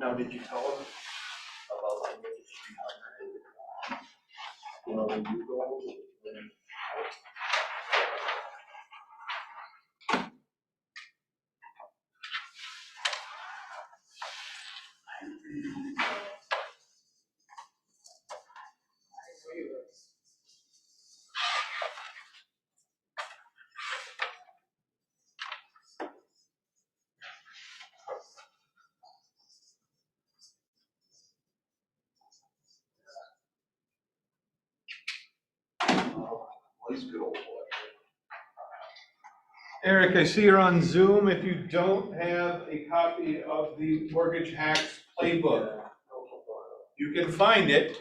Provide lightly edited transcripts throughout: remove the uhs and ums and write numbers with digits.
Now, did you tell them about the 300? You know, when you go, he's a good old boy. Eric, I see you're on Zoom. If you don't have a copy of the Mortgage Hacks Playbook, you can find it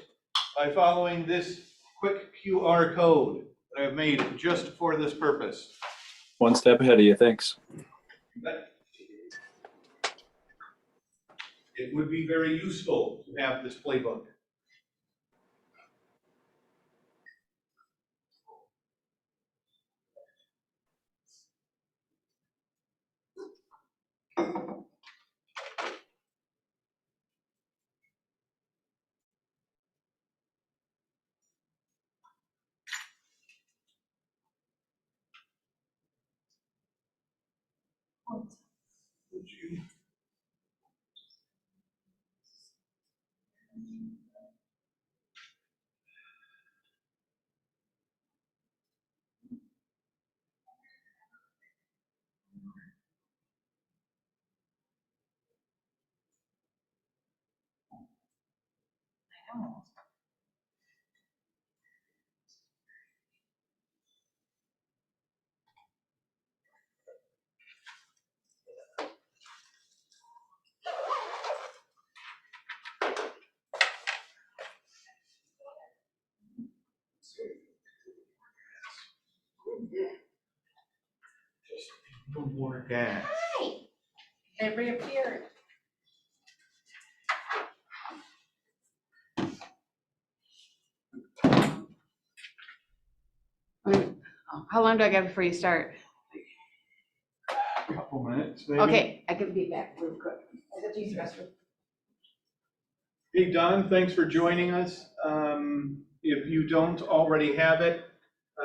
by following this quick QR code that I've made just for this purpose. One step ahead of you, thanks. It would be very useful to have this playbook. Just more gas. Hi. They reappeared. How long do I got before you start? A couple minutes, maybe. Okay, I can be back real quick. I got to use the restroom. Hey, Don, thanks for joining us. If you don't already have it,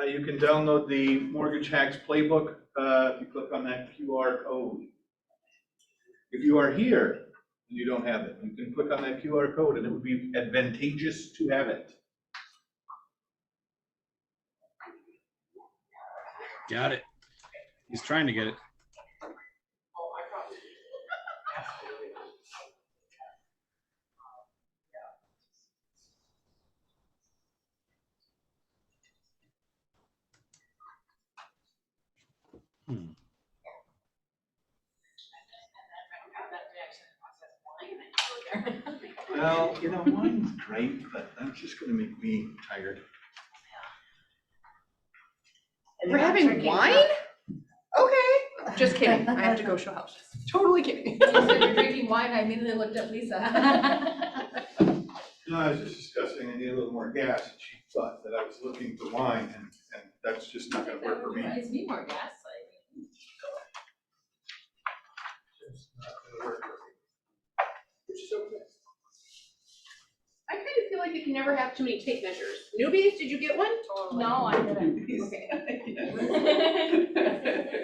you can download the Mortgage Hacks Playbook if you click on that QR code. If you are here and you don't have it, you can click on that QR code and it would be advantageous to have it. Got it. He's trying to get it. Well, you know, wine's great, but that's just going to make me tired. We're having wine? Okay. Just kidding. I have to go show house. Totally kidding. You said you're drinking wine, I immediately looked at Lisa. No, I was just discussing I need a little more gas, and she thought that I was looking for wine, and that's just not going to work for me. It's me more gas, It's not gonna work for me. Which is okay. I kind of feel like you can never have too many tape measures. Newbies, did you get one? No, I didn't. Okay.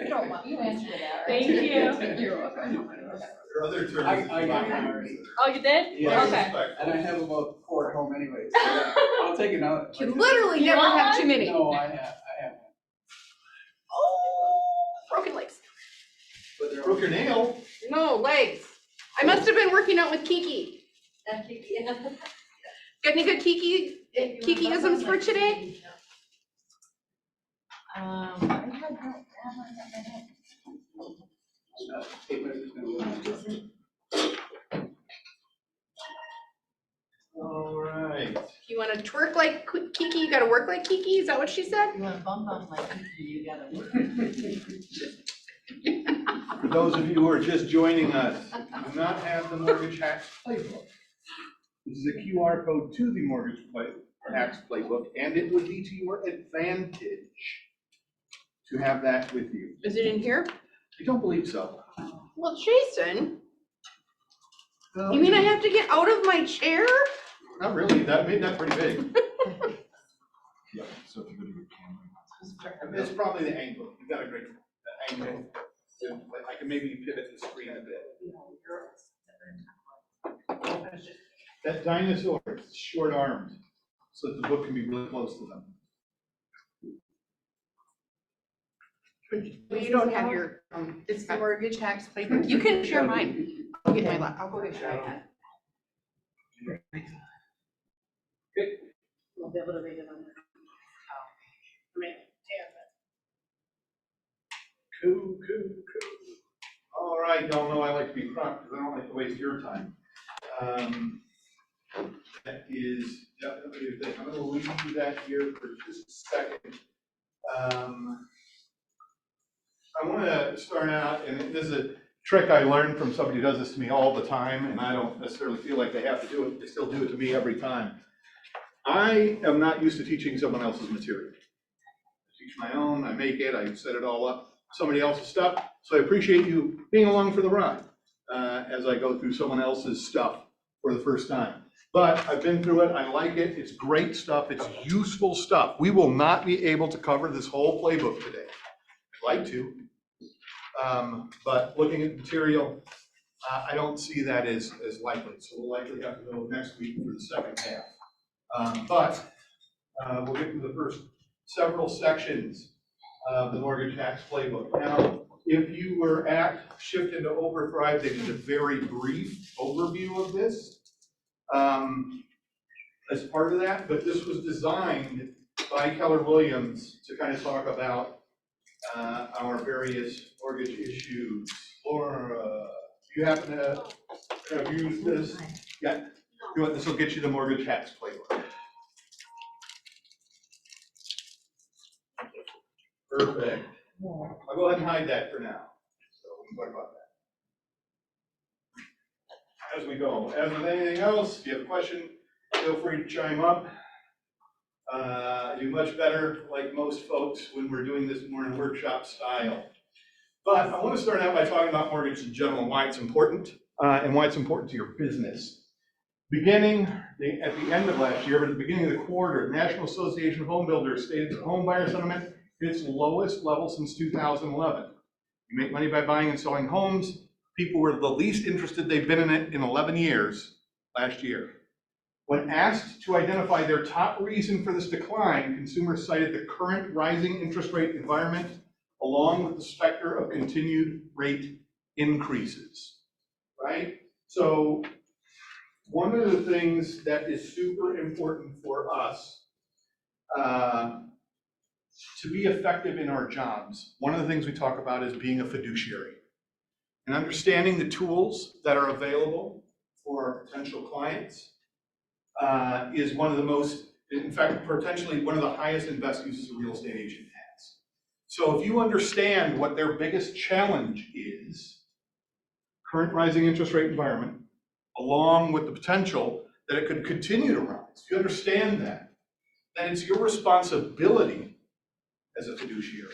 You don't want, you answered that, right? Thank you. You're welcome. There are other terms. I got one already. Oh, you did? Yeah. Okay. And I have about 4 at home anyways. So I'll take another. You literally You never want have one? too many. No, I have one. Oh, broken legs. But they're Broke your nail. No, legs. I must have been working out with Kiki. Got any good Kiki-isms for today? I had no. tape measure's gonna work. All right. If you want to twerk like Kiki, you got to work like Kiki. Is that what she said? You want to bump up like you gotta work. For those of you who are just joining us, do not have the Mortgage Hacks Playbook. This is a QR code to the Mortgage Hacks Playbook, and it would be to your advantage to have that with you. Is it in here? I don't believe so. Well, Jason, You mean I have to get out of my chair? Not really, that made that pretty big. Yeah, so if you go to your camera. It's probably the angle, you got a great angle. I can maybe pivot the screen a bit. That dinosaur, is short armed, so that the book can be really close to them. You don't have your, it's the mortgage tax playbook. You can share mine. I'll get my I'll go get your iPad. We'll be able to read it on there. Cool. All right, y'all know I like to be prompt because I don't like to waste your time. That is definitely a thing. I'm gonna leave that here for just a second. I wanna start out, and this is a trick I learned from somebody who does this to me all the time, and I don't necessarily feel like they have to do it. They still do it to me every time. I am not used to teaching someone else's material. I teach my own, I make it, I set it all up, somebody else's stuff. So I appreciate you being along for the ride as I go through someone else's stuff for the first time. But I've been through it, I like it, it's great stuff, it's useful stuff. We will not be able to cover this whole playbook today. I'd like to, but looking at the material, I don't see that as likely. So we'll likely have to go next week for the second half. But we'll get to the first several sections of the mortgage tax playbook. Now, if you were at Shift into Overthrive, they did a very brief overview of this as part of that, but this was designed by Keller Williams to kind of talk about our various mortgage issues. Laura, do you happen to have used this? Yeah. This will get you the mortgage tax playbook. Perfect. I'll go ahead and hide that for now. So we can talk about that as we go. As with anything else, if you have a question, feel free to chime up. I do much better, like most folks, when we're doing this more in workshop style. But I want to start out by talking about mortgage in general and why it's important, and why it's important to your business. Beginning at the end of last year, but at the beginning of the quarter, the National Association of Home Builders stated that home buyer sentiment hit its lowest level since 2011. You make money by buying and selling homes. People were the least interested they've been in it in 11 years last year. When asked to identify their top reason for this decline, consumers cited the current rising interest rate environment along with the specter of continued rate increases, right? So one of the things that is super important for us to be effective in our jobs, one of the things we talk about is being a fiduciary and understanding the tools that are available for our potential clients is one of the most, in fact, potentially one of the highest and best uses a real estate agent has. So if you understand what their biggest challenge is, current rising interest rate environment, along with the potential that it could continue to rise, if you understand that, then it's your responsibility as a fiduciary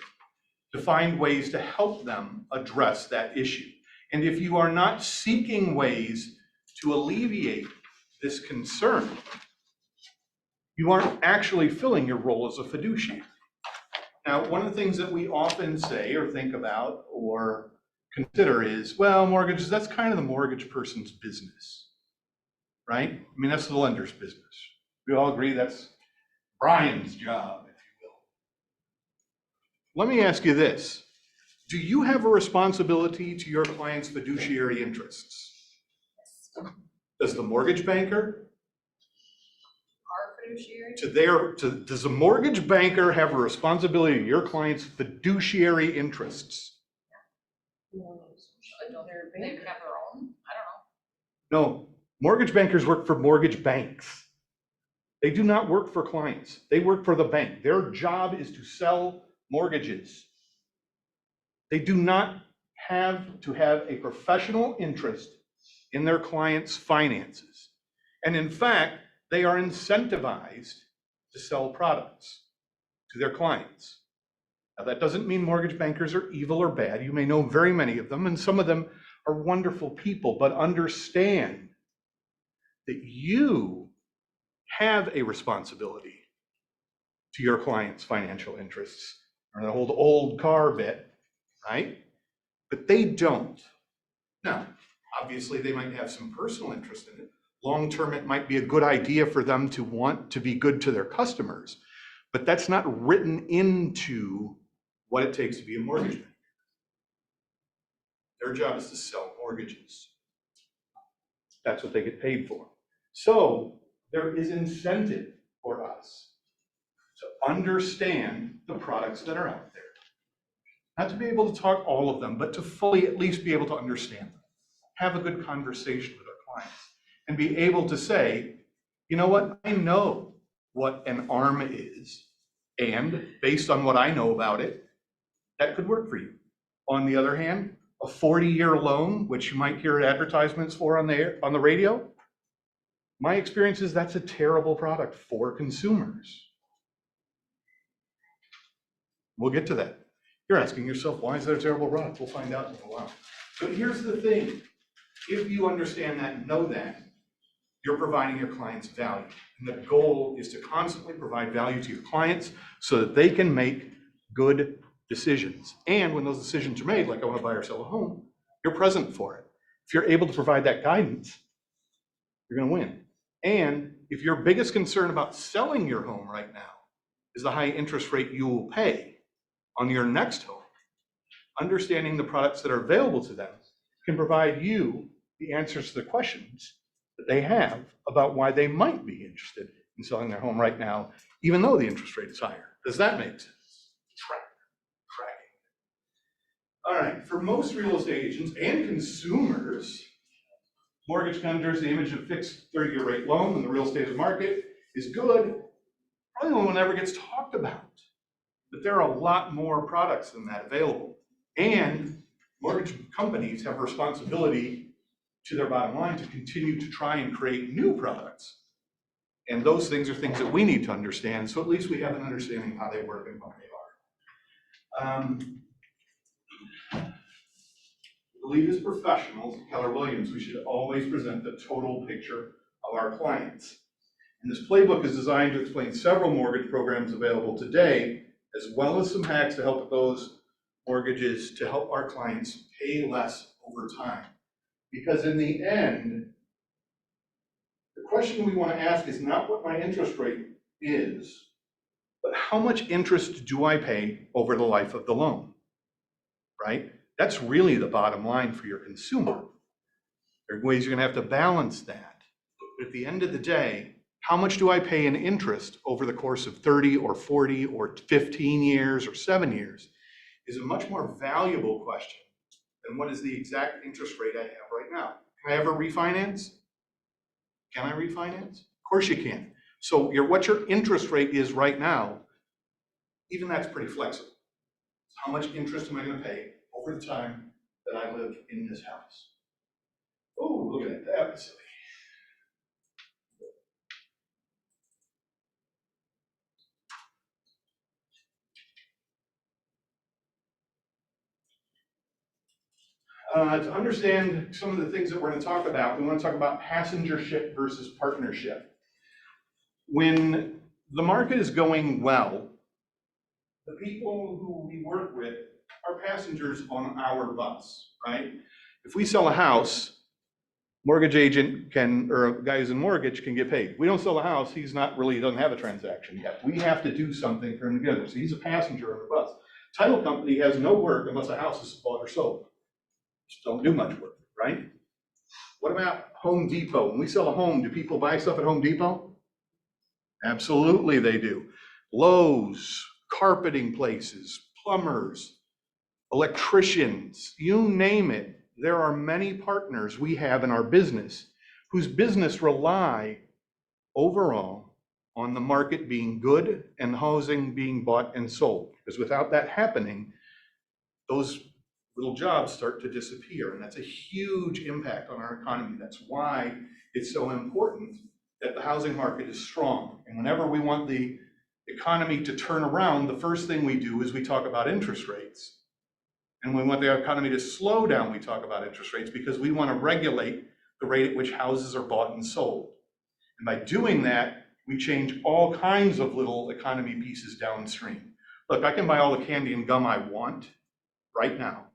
to find ways to help them address that issue. And if you are not seeking ways to alleviate this concern, you aren't actually filling your role as a fiduciary. Now, one of the things that we often say or think about or consider is, well, mortgages, that's kind of the mortgage person's business, right? I mean, that's the lender's business. We all agree that's Brian's job, if you will. Let me ask you this. Do you have a responsibility to your client's fiduciary interests? Does the mortgage banker? Our fiduciary? Does the mortgage banker have a responsibility to your client's fiduciary interests? Don't they have their own? I don't know. No, mortgage bankers work for mortgage banks. They do not work for clients. They work for the bank. Their job is to sell mortgages. They do not have to have a professional interest in their clients' finances. And in fact, they are incentivized to sell products to their clients. Now, that doesn't mean mortgage bankers are evil or bad. You may know very many of them, and some of them are wonderful people, but understand that you have a responsibility to your client's financial interests, or the whole old car bit, right? But they don't. Now, obviously, they might have some personal interest in it. Long-term, it might be a good idea for them to want to be good to their customers, but that's not written into what it takes to be a mortgage banker. Their job is to sell mortgages. That's what they get paid for. So there is incentive for us to understand the products that are out there. Not to be able to talk all of them, but to fully at least be able to understand them. Have a good conversation with our clients and be able to say, you know what, I know what an ARM is, and based on what I know about it, that could work for you. On the other hand, a 40-year loan, which you might hear advertisements for on the radio, my experience is that's a terrible product for consumers. We'll get to that. You're asking yourself, why is that a terrible product? We'll find out in a while. But here's the thing. If you understand that and know that, you're providing your clients value. And the goal is to constantly provide value to your clients so that they can make good decisions. And when those decisions are made, like I want to buy or sell a home, you're present for it. If you're able to provide that guidance, you're going to win. And if your biggest concern about selling your home right now is the high interest rate you will pay on your next home, understanding the products that are available to them can provide you the answers to the questions that they have about why they might be interested in selling their home right now, even though the interest rate is higher. Does that make sense? Tracking. All right, for most real estate agents and consumers, mortgage lenders, the image of fixed 30-year rate loan when the real estate market is good, probably no one ever gets talked about. But there are a lot more products than that available. And mortgage companies have a responsibility to their bottom line to continue to try and create new products. And those things are things that we need to understand, so at least we have an understanding of how they work and what they are. I believe as professionals, Keller Williams, we should always present the total picture of our clients. And this playbook is designed to explain several mortgage programs available today, as well as some hacks to help with those mortgages to help our clients pay less over time. Because in the end, the question we want to ask is not what my interest rate is, but how much interest do I pay over the life of the loan, right? That's really the bottom line for your consumer. There are ways you're going to have to balance that. But at the end of the day, how much do I pay in interest over the course of 30 or 40 or 15 years or 7 years is a much more valuable question than what is the exact interest rate I have right now. Can I ever refinance? Can I refinance? Of course you can. So what your interest rate is right now, even that's pretty flexible. How much interest am I going to pay over the time that I live in this house? Oh, look at that facility. To understand some of the things that we're going to talk about, we want to talk about passengership versus partnership. When the market is going well, the people who we work with are passengers on our bus, right? If we sell a house, mortgage agent can, or a guy who's in mortgage can get paid. We don't sell a house, he doesn't have a transaction yet. We have to do something for him to get it. So he's a passenger on the bus. Title company has no work unless a house is bought or sold. Just don't do much work, right? What about Home Depot? When we sell a home, do people buy stuff at Home Depot? Absolutely they do. Lowe's, carpeting places, plumbers, electricians, you name it. There are many partners we have in our business whose business rely overall on the market being good and housing being bought and sold. Because without that happening, those little jobs start to disappear, and that's a huge impact on our economy. That's why it's so important that the housing market is strong. And whenever we want the economy to turn around, the first thing we do is we talk about interest rates. And when we want the economy to slow down, we talk about interest rates because we want to regulate the rate at which houses are bought and sold. And by doing that, we change all kinds of little economy pieces downstream. Look, I can buy all the candy and gum I want right now,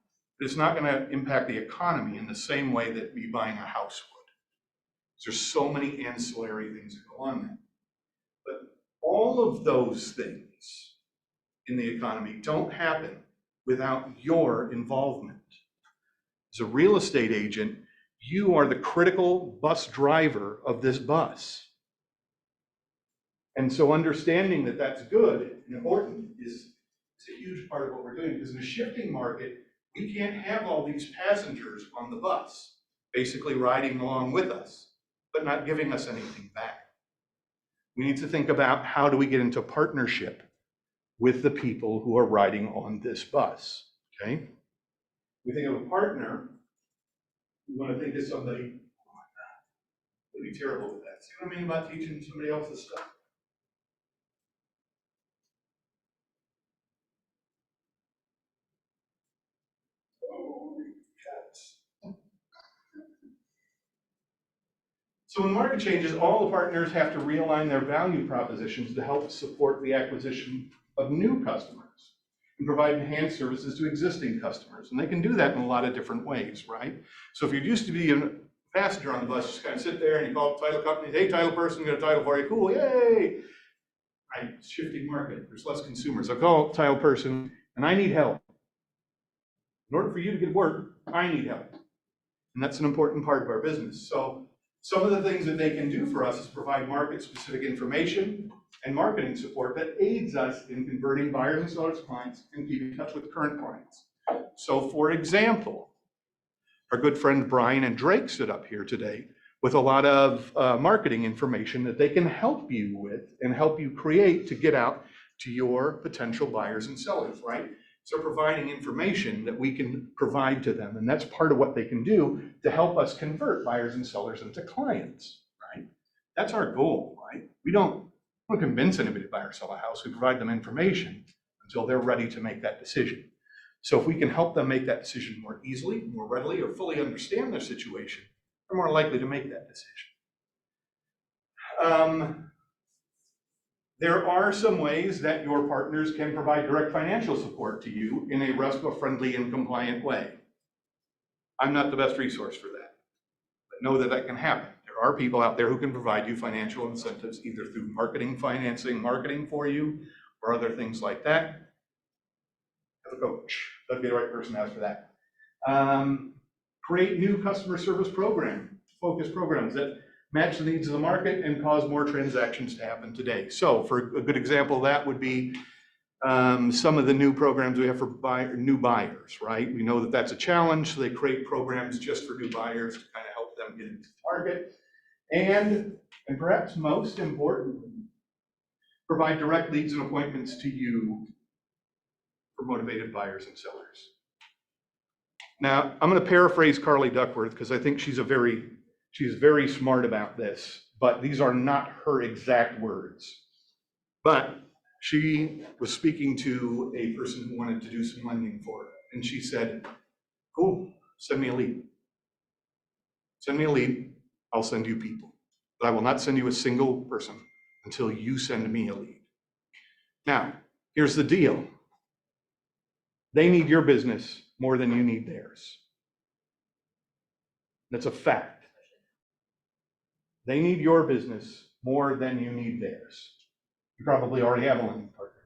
but it's not going to impact the economy in the same way that me buying a house would. There's so many ancillary things that go on there. But all of those things in the economy don't happen without your involvement. As a real estate agent, you are the critical bus driver of this bus. And so understanding that that's good and important is a huge part of what we're doing, because in a shifting market, we can't have all these passengers on the bus, basically riding along with us, but not giving us anything back. We need to think about how do we get into partnership with the people who are riding on this bus, okay? We think of a partner, we want to think of somebody, oh my God, they'd be terrible with that. See what I mean about teaching somebody else's stuff? So when market changes, all the partners have to realign their value propositions to help support the acquisition of new customers and provide enhanced services to existing customers. And they can do that in a lot of different ways, right? So if you're used to be a passenger on the bus, just kind of sit there and you call the title company, hey, title person, got a title for you, cool, yay. Right, it's shifting market, there's less consumers. I call title person and I need help. In order for you to get work, I need help. And that's an important part of our business. So some of the things that they can do for us is provide market-specific information and marketing support that aids us in converting buyers and sellers clients and keeping in touch with current clients. So for example, our good friend Brian and Drake stood up here today with a lot of marketing information that they can help you with and help you create to get out to your potential buyers and sellers, right? So providing information that we can provide to them, and that's part of what they can do to help us convert buyers and sellers into clients, right? That's our goal, right? We don't convince anybody to buy or sell a house. We provide them information until they're ready to make that decision. So if we can help them make that decision more easily, more readily, or fully understand their situation, they're more likely to make that decision. There are some ways that your partners can provide direct financial support to you in a RESPA-friendly and compliant way. I'm not the best resource for that, but know that that can happen. There are people out there who can provide you financial incentives, either through marketing, financing, marketing for you, or other things like that. Have a coach. That'd be the right person to ask for that. Create new customer service focused programs that match the needs of the market and cause more transactions to happen today. So for a good example of that would be some of the new programs we have for new buyers, right? We know that that's a challenge, so they create programs just for new buyers to kind of help them get into the market. And perhaps most importantly, provide direct leads and appointments to you for motivated buyers and sellers. Now, I'm going to paraphrase Carly Duckworth because I think she's very smart about this, but these are not her exact words. But she was speaking to a person who wanted to do some lending for her, and she said, cool, send me a lead. Send me a lead, I'll send you people. But I will not send you a single person until you send me a lead. Now, here's the deal. They need your business more than you need theirs. That's a fact. They need your business more than you need theirs. You probably already have a lending partner.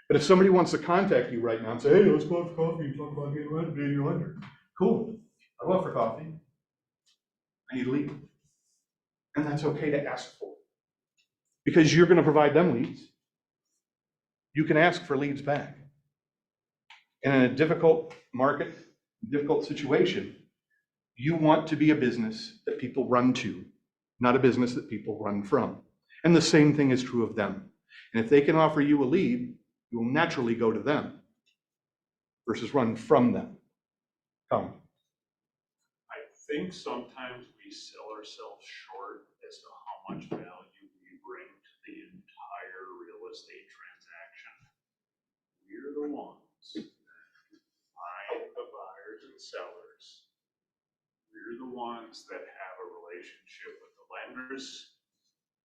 But if somebody wants to contact you right now and say, hey, let's go out for coffee and talk about being a lender. Cool, I'll go out for coffee. I need a lead. And that's okay to ask for. Because you're going to provide them leads. You can ask for leads back. And in a difficult market, difficult situation, you want to be a business that people run to, not a business that people run from. And the same thing is true of them. And if they can offer you a lead, you will naturally go to them versus run from them. Come. I think sometimes we sell ourselves short as to how much value we bring to the entire real estate transaction. We're the ones that find the the sellers. We're the ones that have a relationship with the lenders,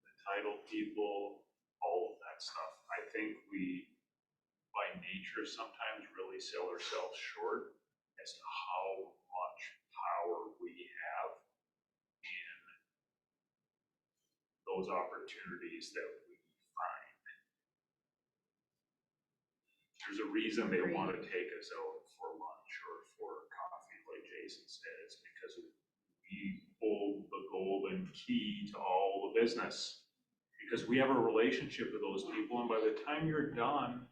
the title people, all of that stuff. I think we, by nature, sometimes really sell ourselves short as to how much power we have in those opportunities that we find. There's a reason they want to take us out for lunch or for coffee, like Jason said. It's because we hold the golden key to all the business. Because we have a relationship with those people, and by the time you're done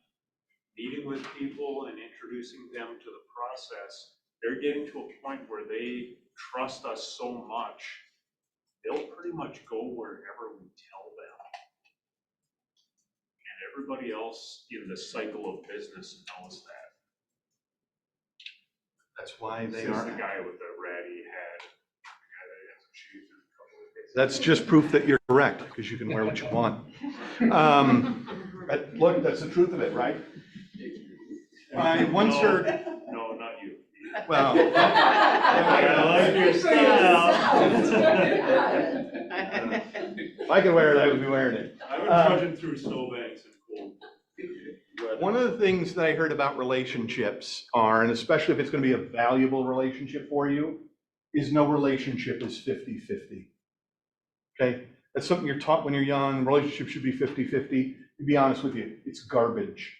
meeting with people and introducing them to the process, they're getting to a point where they trust us so much, they'll pretty much go wherever we tell them. And everybody else in the cycle of business knows that. That's why they Says are. the guy with the ratty hat, the guy that has some shoes and a couple of days. That's just proof that you're correct, because you can wear what you want. Look, that's the truth of it, right? I once heard, No, not you. well. I like your If I could wear it, I would be wearing it. I've been trudging through snowbanks and cold. One of the things that I heard about relationships are, and especially if it's going to be a valuable relationship for you, is no relationship is 50-50. Okay? That's something you're taught when you're young. Relationships should be 50-50. To be honest with you, it's garbage.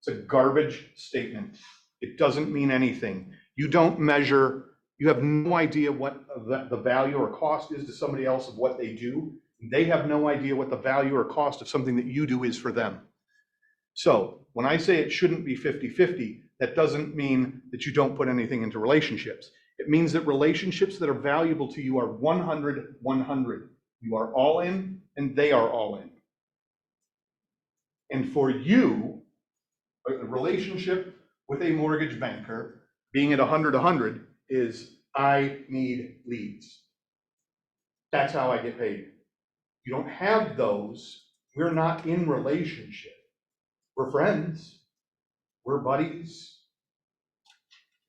It's a garbage statement. It doesn't mean anything. You don't measure, you have no idea what the value or cost is to somebody else of what they do. They have no idea what the value or cost of something that you do is for them. So when I say it shouldn't be 50-50, that doesn't mean that you don't put anything into relationships. It means that relationships that are valuable to you are 100-100. You are all in and they are all in. And for you, a relationship with a mortgage banker being at 100-100 is I need leads. That's how I get paid. You don't have those. We're not in relationship. We're friends. We're buddies.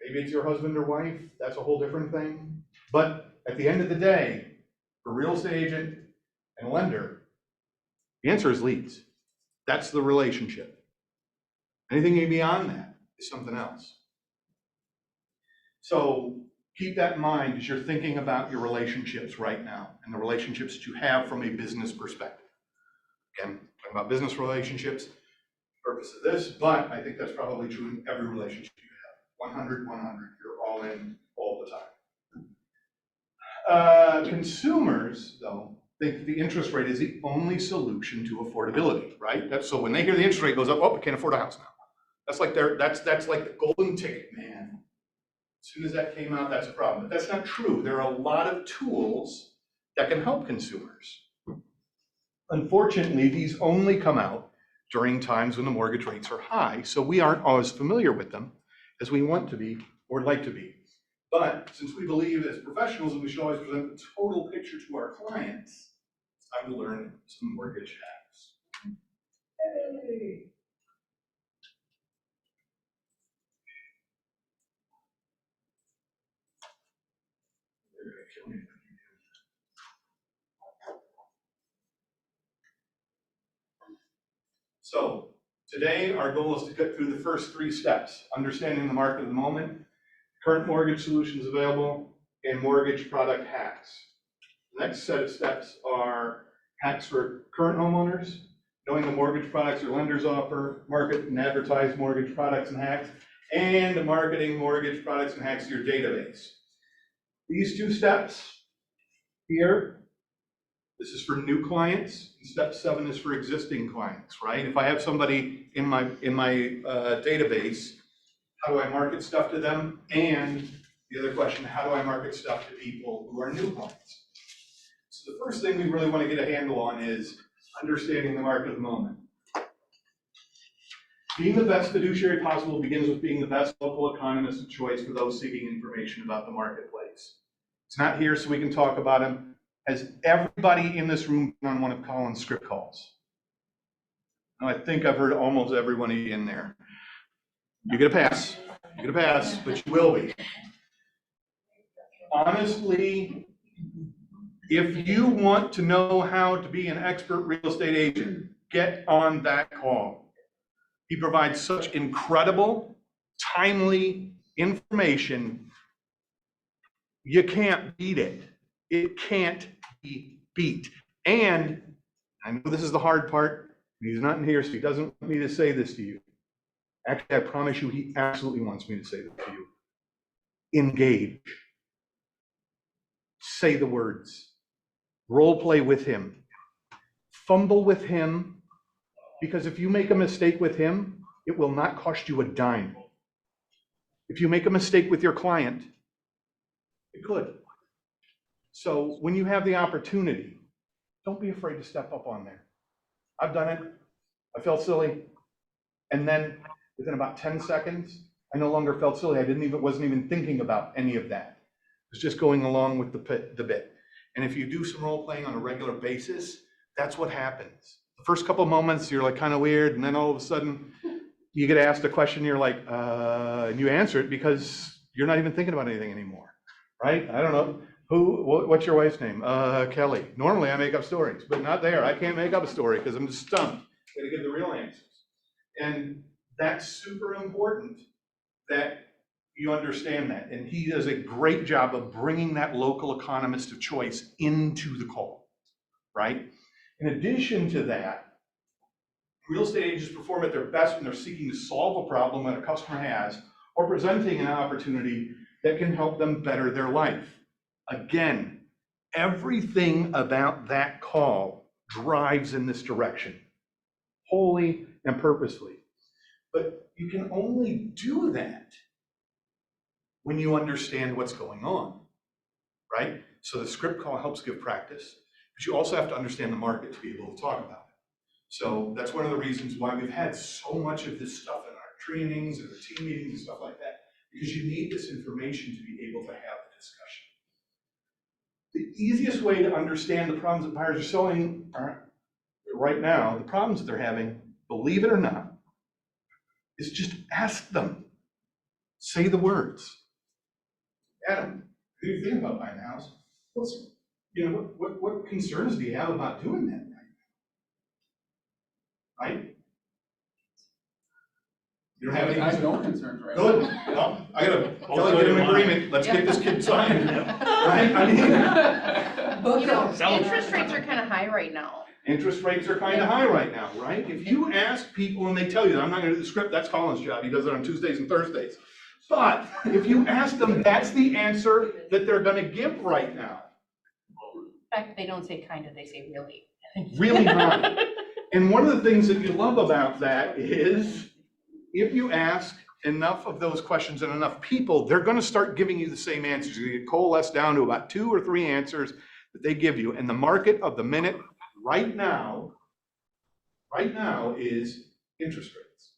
Maybe it's your husband or wife. That's a whole different thing. But at the end of the day, for a real estate agent and a lender, the answer is leads. That's the relationship. Anything beyond that is something else. So keep that in mind as you're thinking about your relationships right now and the relationships that you have from a business perspective. Again, talking about business relationships, purpose of this, but I think that's probably true in every relationship you have. 100-100, you're all in all the time. Consumers, though, think the interest rate is the only solution to affordability, right? That's so when they hear the interest rate goes up, oh, I can't afford a house now. That's like that's like the golden ticket, man. As soon as that came out, that's a problem. But that's not true. There are a lot of tools that can help consumers. Unfortunately, these only come out during times when the mortgage rates are high, so we aren't always familiar with them as we want to be or like to be. But since we believe as professionals that we should always present the total picture to our clients, it's time to learn some mortgage hacks. Hey. So today, our goal is to get through the first 3 steps: understanding the market of the moment, current mortgage solutions available, and mortgage product hacks. The next set of steps are hacks for current homeowners, knowing the mortgage products your lenders offer, market and advertise mortgage products and hacks, and marketing mortgage products and hacks to your database. These 2 steps here, this is for new clients, and step 7 is for existing clients, right? If I have somebody in my database, how do I market stuff to them? And the other question, how do I market stuff to people who are new clients? So the first thing we really want to get a handle on is understanding the market of the moment. Being the best fiduciary possible begins with being the best local economist of choice for those seeking information about the marketplace. It's not here so we can talk about him. Has everybody in this room been on one of Colin's script calls? Now, I think I've heard almost everyone in there. You get a pass. You get a pass, but you will be. honestly, if you want to know how to be an expert real estate agent, get on that call. He provides such incredible, timely information. You can't beat it. It can't be beat. And I know this is the hard part. He's not in here, so he doesn't want me to say this to you. Actually, I promise you, he absolutely wants me to say this to you. Engage. Say the words. Role play with him. Fumble with him, because if you make a mistake with him, it will not cost you a dime. If you make a mistake with your client, it could. So when you have the opportunity, don't be afraid to step up on there. I've done it. I felt silly. And then within about 10 seconds, I no longer felt silly. Wasn't even thinking about any of that. It was just going along with the bit. And if you do some role playing on a regular basis, that's what happens. The first couple of moments, you're like kind of weird. And then all of a sudden you get asked a question, you're like, and you answer it because you're not even thinking about anything anymore, right? I don't know. What's your wife's name? Kelly. Normally I make up stories, but not there. I can't make up a story because I'm just stumped. I gotta give the real answers. And that's super important that you understand that. And he does a great job of bringing that local economist of choice into the call, right? In addition to that, real estate agents perform at their best when they're seeking to solve a problem that a customer has or presenting an opportunity that can help them better their life. Again, everything about that call drives in this direction, wholly and purposely. But you can only do that when you understand what's going on, right? So the script call helps give practice, but you also have to understand the market to be able to talk about it. So that's one of the reasons why we've had so much of this stuff in our trainings and the team meetings and stuff like that, because you need this information to be able to have the discussion. The easiest way to understand the problems that buyers are selling right now, the problems that they're having, believe it or not, is just ask them. Say the words. Adam, what do you think about buying a house? What concerns do you have about doing that right? You don't have any? I have no concerns right now. Good. Well, I gotta get an agreement. Let's get this kid signed. Right? I mean, You know, Sell 'em. interest rates are kind of high right now. interest rates are kind of high right now, right? If you ask people and they tell you, I'm not gonna do the script, that's Colin's job. He does it on Tuesdays and Thursdays. But if you ask them, that's the answer that they're gonna give right now. In fact, they don't say kind of, they say really. Really high. And one of the things that you love about that is if you ask enough of those questions and enough people, they're going to start giving you the same answers. You coalesce down to about 2 or 3 answers that they give you. And the market of the minute right now is interest rates.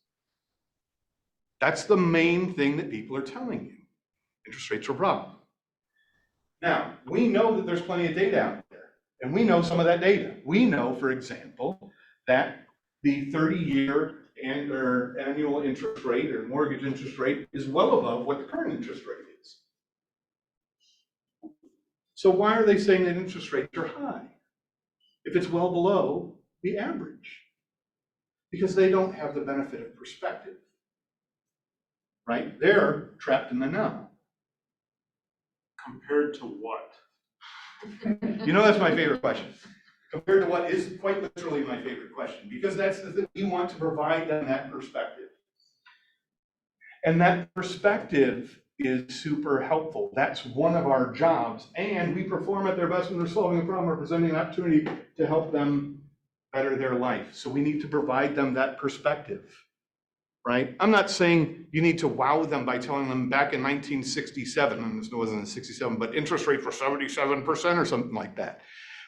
That's the main thing that people are telling you. Interest rates are a problem. Now, we know that there's plenty of data out there, and we know some of that data. We know, for example, that the 30-year annual interest rate or mortgage interest rate is well above what the current interest rate is. So why are they saying that interest rates are high if it's well below the average? Because they don't have the benefit of perspective, right? They're trapped in the now. Compared to what? You know, that's my favorite question. Compared to what is quite literally my favorite question, because that's the thing, we want to provide them that perspective. And that perspective is super helpful. That's one of our jobs. And we perform at their best when they're solving a problem or presenting an opportunity to help them better their life. So we need to provide them that perspective, right? I'm not saying you need to wow them by telling them back in 1967, and it wasn't in 67, but interest rates were 77% or something like that.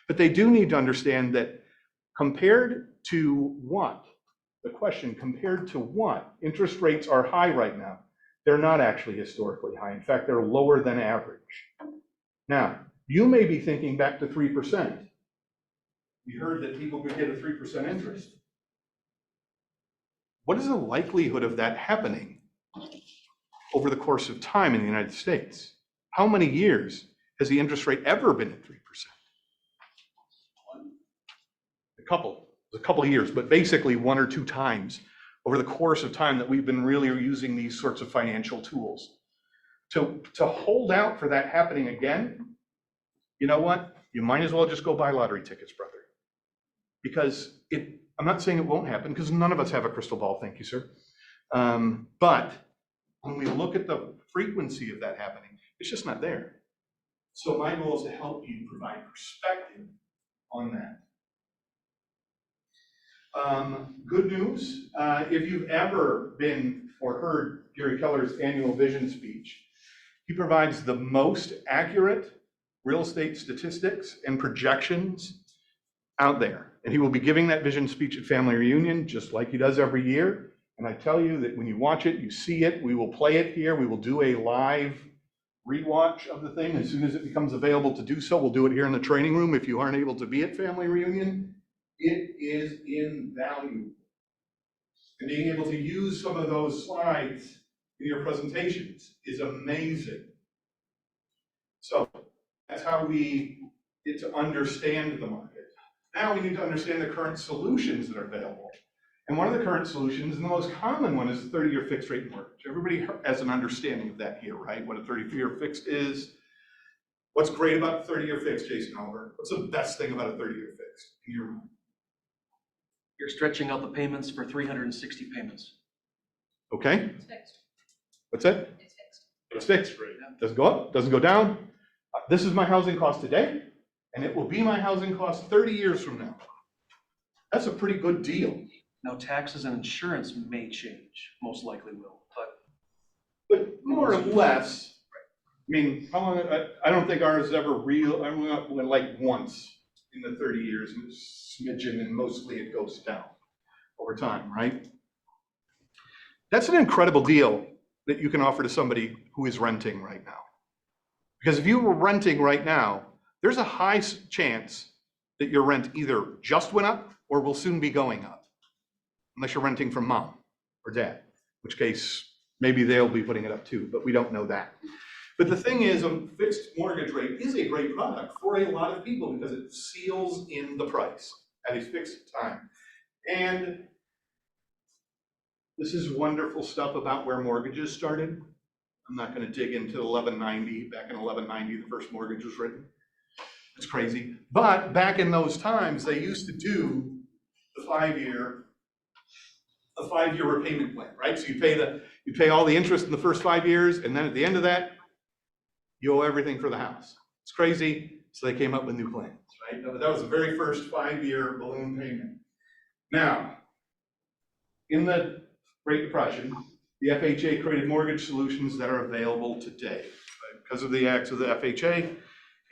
But they do need to understand that compared to what, the question, compared to what interest rates are high right now, they're not actually historically high. In fact, they're lower than average. Now, you may be thinking back to 3%. You heard that people could get a 3% interest. What is the likelihood of that happening over the course of time in the United States? How many years? has the interest rate ever been at 3%? A couple of years, but basically 1 or 2 times over the course of time that we've been really using these sorts of financial tools. To hold out for that happening again, you know what? You might as well just go buy lottery tickets, brother. Because I'm not saying it won't happen, because none of us have a crystal ball, thank you, sir. But when we look at the frequency of that happening, it's just not there. So my goal is to help you provide perspective on that. Good news, if you've ever been or heard Gary Keller's annual vision speech, he provides the most accurate real estate statistics and projections out there. And he will be giving that vision speech at Family Reunion, just like he does every year. And I tell you that when you watch it, you see it, we will play it here, we will do a live rewatch of the thing as soon as it becomes available to do so. We'll do it here in the training room if you aren't able to be at Family Reunion. It is invaluable. And being able to use some of those slides in your presentations is amazing. So that's how we get to understand the market. Now we need to understand the current solutions that are available. And one of the current solutions, and the most common one, is a 30-year fixed rate mortgage. Everybody has an understanding of that here, right? What a 30-year fixed is. What's great about 30-year fixed, Jason Oliver? What's the best thing about a 30-year fixed in your mind? You're stretching out the payments for 360 payments. Okay, It's fixed. what's that? It's fixed. It's fixed. Doesn't go up, doesn't go down. This is my housing cost today, and it will be my housing cost 30 years from now. That's a pretty good deal. Now, taxes and insurance may change, most likely will, But more or less, I mean, how long, I don't think ours is ever real, I went like once in the 30 years, and it's smidgen, and mostly it goes down over time, right? That's an incredible deal that you can offer to somebody who is renting right now. Because if you were renting right now, there's a high chance that your rent either just went up or will soon be going up. Unless you're renting from mom or dad, in which case maybe they'll be putting it up too, but we don't know that. But the thing is, a fixed mortgage rate is a great product for a lot of people because it seals in the price at a fixed time. And this is wonderful stuff about where mortgages started. I'm not going to dig into 1190. Back in 1190, the first mortgage was written. It's crazy. But back in those times, they used to do the 5-year repayment plan, right? So you pay all the interest in the first 5 years, and then at the end of that, you owe everything for the house. It's crazy, so they came up with new plans, right? That was the very first 5-year balloon payment. Now, in the Great Depression, the FHA created mortgage solutions that are available today, right? Because of the acts of the FHA,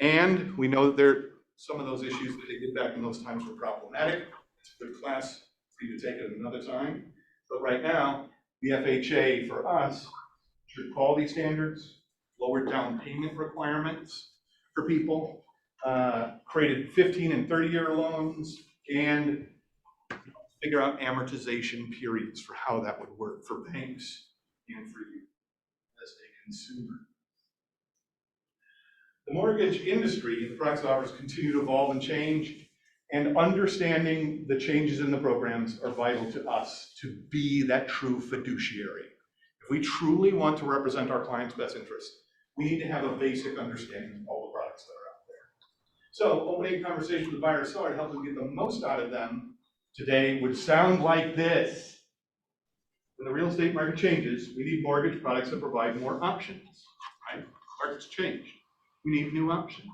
and we know that some of those issues that they did back in those times were problematic. It's a good class for you to take at another time. But right now, the FHA for us, strict quality standards, lowered down payment requirements for people, created 15 and 30-year loans, and figure out amortization periods for how that would work for banks and for you as a consumer. The mortgage industry and the products it offers continue to evolve and change, and understanding the changes in the programs are vital to us to be that true fiduciary. If we truly want to represent our clients' best interests, we need to have a basic understanding of all the products that are out there. So opening a conversation with the buyer or seller, helping get the most out of them today would sound like this. When the real estate market changes, we need mortgage products that provide more options, right? Market's changed. We need new options.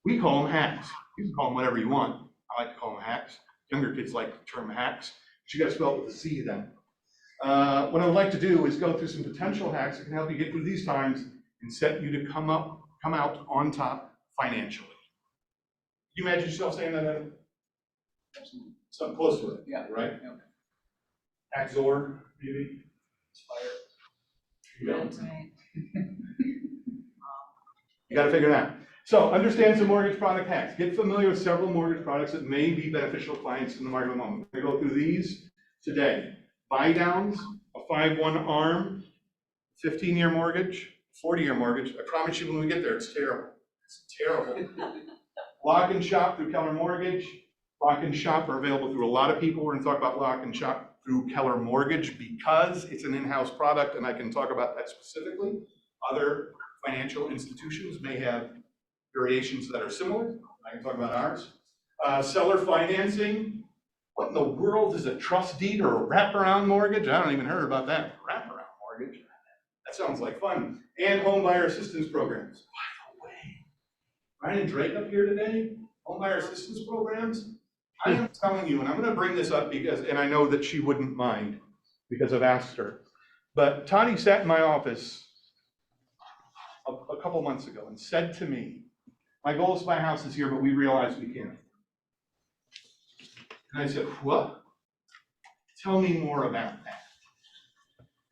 We call them hacks. You can call them whatever you want. I like to call them hacks. Younger kids like the term hacks, but you got to spell it with a C then. What I would like to do is go through some potential hacks that can help you get through these times and set you to come out on top financially. Can you imagine yourself saying that, Adam? Absolutely. Something close to it, Yeah. right? Yeah. Axor, maybe? Inspire. You go. You got to figure it out. So understand some mortgage product hacks. Get familiar with several mortgage products that may be beneficial to clients in the market at the moment. We're going to go through these today. Buy downs, a 5-1 ARM, 15-year mortgage, 40-year mortgage. I promise you when we get there, it's terrible. It's terrible. Lock and Shop through Keller Mortgage. Lock and Shop are available through a lot of people. We're gonna talk about Lock and Shop through Keller Mortgage because it's an in-house product, and I can talk about that specifically. Other financial institutions may have variations that are similar. I can talk about ours. Seller financing. What in the world is a trust deed or a wraparound mortgage? I don't even heard about that. Wraparound mortgage. That sounds like fun. And home buyer assistance programs. By the way, Ryan and Drake up here today, home buyer assistance programs. I am telling you, and I'm gonna bring this up because, and I know that she wouldn't mind because I've asked her, but Tani sat in my office a couple months ago and said to me, my goal is to buy a house this year, but we realize we can't. And I said, what? Tell me more about that.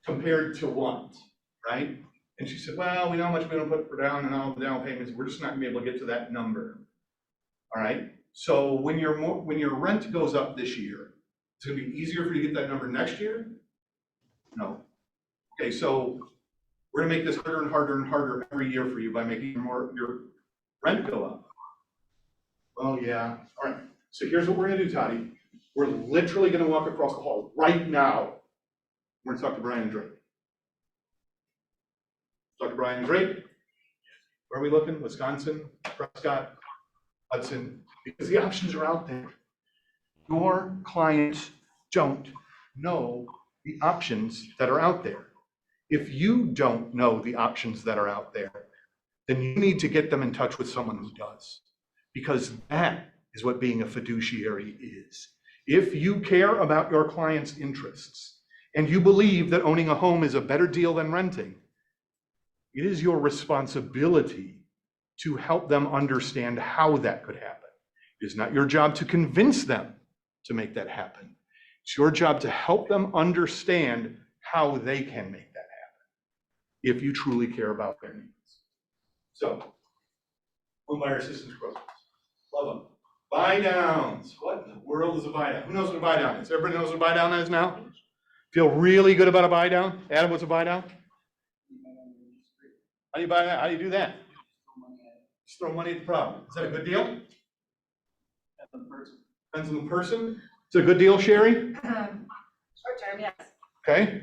Compared to what, right? And she said, well, we know how much we're gonna put for down and all the down payments. We're just not gonna be able to get to that number. All right? So when your rent goes up this year, it's gonna be easier for you to get that number next year? No. Okay, so we're gonna make this harder and harder and harder every year for you by making your rent go up. Oh yeah, all right. So here's what we're gonna do, Toddy. We're literally gonna walk across the hall right now. We're gonna talk to Brian and Drake. Talk to Brian and Drake. Where are we looking? Wisconsin, Prescott, Hudson, because the options are out there. Your clients don't know the options that are out there. If you don't know the options that are out there, then you need to get them in touch with someone who does, because that is what being a fiduciary is. If you care about your client's interests and you believe that owning a home is a better deal than renting, it is your responsibility to help them understand how that could happen. It is not your job to convince them to make that happen. It's your job to help them understand how they can make that happen if you truly care about their needs. So, home buyer assistance programs, love them. Buy downs, what in the world is a buy down? Who knows what a buy down is? Everybody knows what a buy down is now? Feel really good about a buy down? Adam, what's a buy down? How do you buy that? How do you do that? Just throw money at the problem. Is that a good deal? Depends on the person. Is it a good deal, Sherry? Short term, yes. Okay.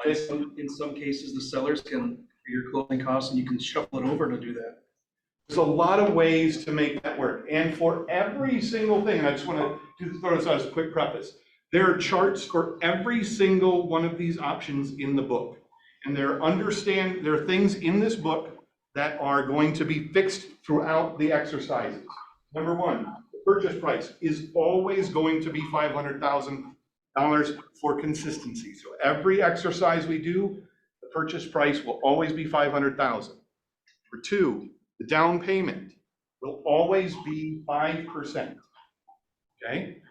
In some cases, the sellers can, for your closing costs, and you can shuffle it over to do that. There's a lot of ways to make that work. And for every single thing, and I just want to throw this out as a quick preface, there are charts for every single one of these options in the book. And there are things in this book that are going to be fixed throughout the exercises. Number one, the purchase price is always going to be $500,000 for consistency. So every exercise we do, the purchase price will always be $500,000. Number two, the down payment will always be 5%. Okay?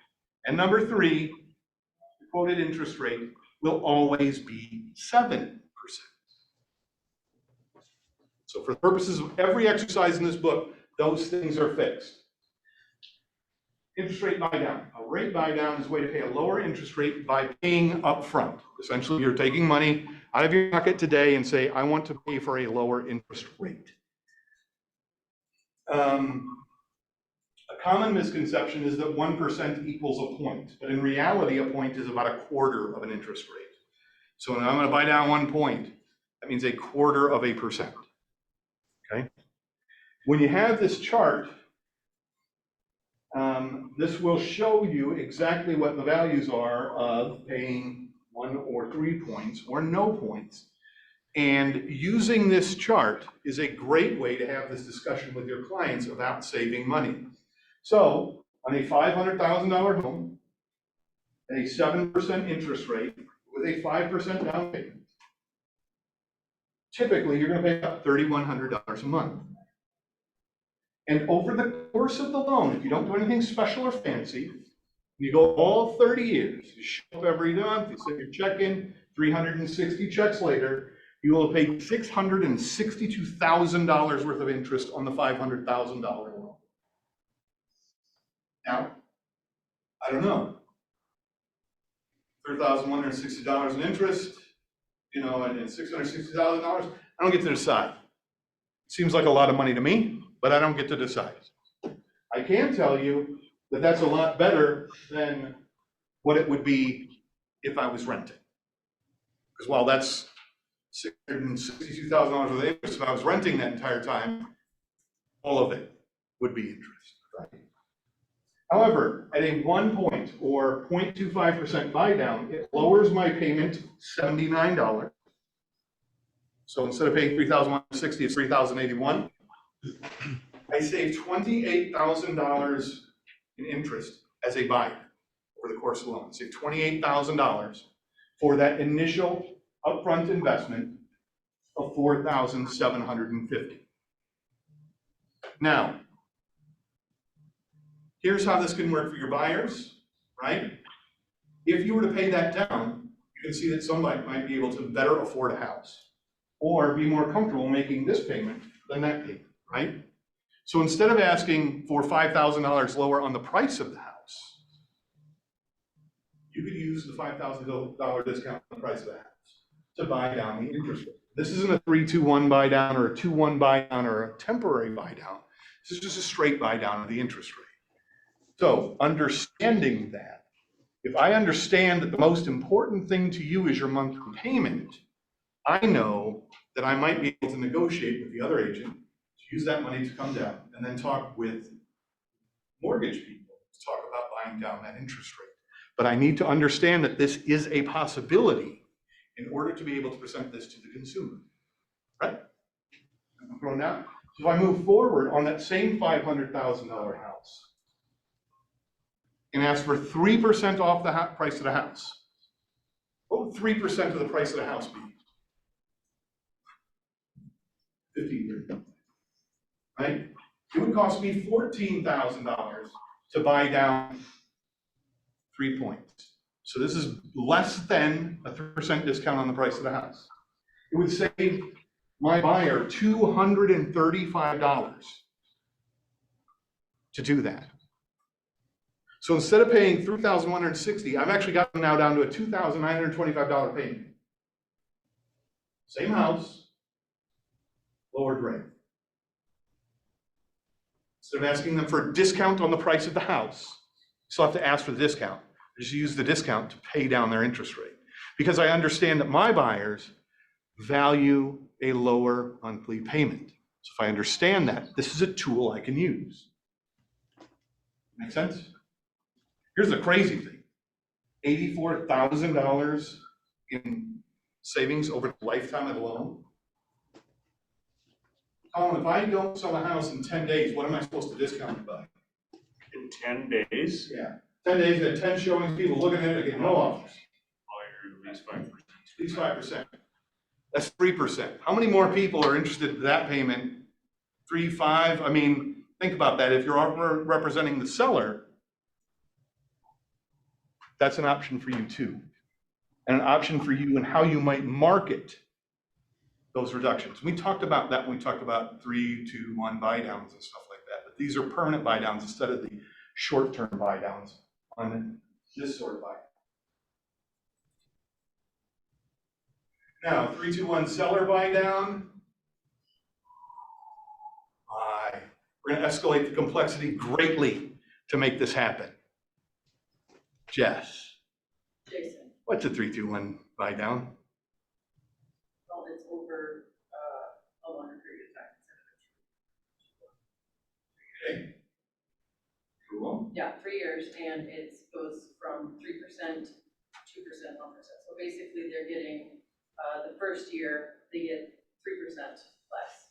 And number three, the quoted interest rate will always be 7%. So for the purposes of every exercise in this book, those things are fixed. Interest rate buy down. A rate buy down is a way to pay a lower interest rate by paying upfront. Essentially, you're taking money out of your pocket today and say, I want to pay for a lower interest rate. A common misconception is that 1% equals a point, but in reality, a point is about a quarter of an interest rate. So when I'm going to buy down 1 point, that means a quarter of a percent. Okay. When you have this chart, this will show you exactly what the values are of paying 1 or 3 points or no points. And using this chart is a great way to have this discussion with your clients about saving money. So on a $500,000 home, a 7% interest rate with a 5% down payment, typically you're going to pay about $3,100 a month. And over the course of the loan, if you don't do anything special or fancy, you go all 30 years, you show up every month, you send your check in, 360 checks later, you will pay $662,000 worth of interest on the $500,000 loan. Now, I don't know, $3,160 in interest, and $660,000, I don't get to decide. Seems like a lot of money to me, but I don't get to decide. I can tell you that that's a lot better than what it would be if I was renting. Because while that's $662,000 worth of interest, if I was renting that entire time, all of it would be interest, right? However, at a 1 point or 0.25% buy down, it lowers my payment $79. So instead of paying $3,160, it's $3,081. I save $28,000 in interest as a buyer over the course of the loan. Save $28,000 for that initial upfront investment of $4,750. Now, here's how this can work for your buyers, right? If you were to pay that down, you can see that somebody might be able to better afford a house or be more comfortable making this payment than that payment, right? So instead of asking for $5,000 lower on the price of the house, you could use the $5,000 discount on the price of the house to buy down the interest rate. This isn't a 3-2-1 buy down or a 2-1 buy down or a temporary buy down. This is just a straight buy down of the interest rate. So understanding that, if I understand that the most important thing to you is your monthly payment, I know that I might be able to negotiate with the other agent to use that money to come down and then talk with mortgage people to talk about buying down that interest rate. But I need to understand that this is a possibility in order to be able to present this to the consumer, right? I'm going down. So if I move forward on that same $500,000 house and ask for 3% off the price of the house, what would 3% of the price of the house be? $1,500, right? It would cost me $14,000 to buy down 3 points. So this is less than a 3% discount on the price of the house. It would save my buyer $235 to do that. So instead of paying $3,160, I've actually got them now down to a $2,925 payment. Same house, lowered rate. Instead of asking them for a discount on the price of the house, you still have to ask for the discount. Just use the discount to pay down their interest rate. Because I understand that my buyers value a lower monthly payment. So if I understand that, this is a tool I can use. Make sense? Here's the crazy thing. $84,000 in savings over the lifetime of the loan. Colin, if I don't sell a house in 10 days, what am I supposed to discount it by? In 10 days, Yeah. 10 days, you got 10 showings, people looking at it, get no offers. at least 5%. At least 5%. That's 3%. How many more people are interested in that payment? 3, 5? I mean, think about that. If you're representing the seller, that's an option for you too. And an option for you and how you might market those reductions. We talked about that when we talked about 3-2-1 buy downs and stuff like that. But these are permanent buy downs instead of the short-term buy downs on this sort of buy. Now, 3-2-1 seller buy down. We're going to escalate the complexity greatly to make this happen. Jess, Jason, what's a 3-2-1 buy down? well, it's over a longer period of time. Okay. Cool. Yeah, 3 years, and it goes from 3%, 2%, 1%. So basically, they're getting the first year they get 3% less,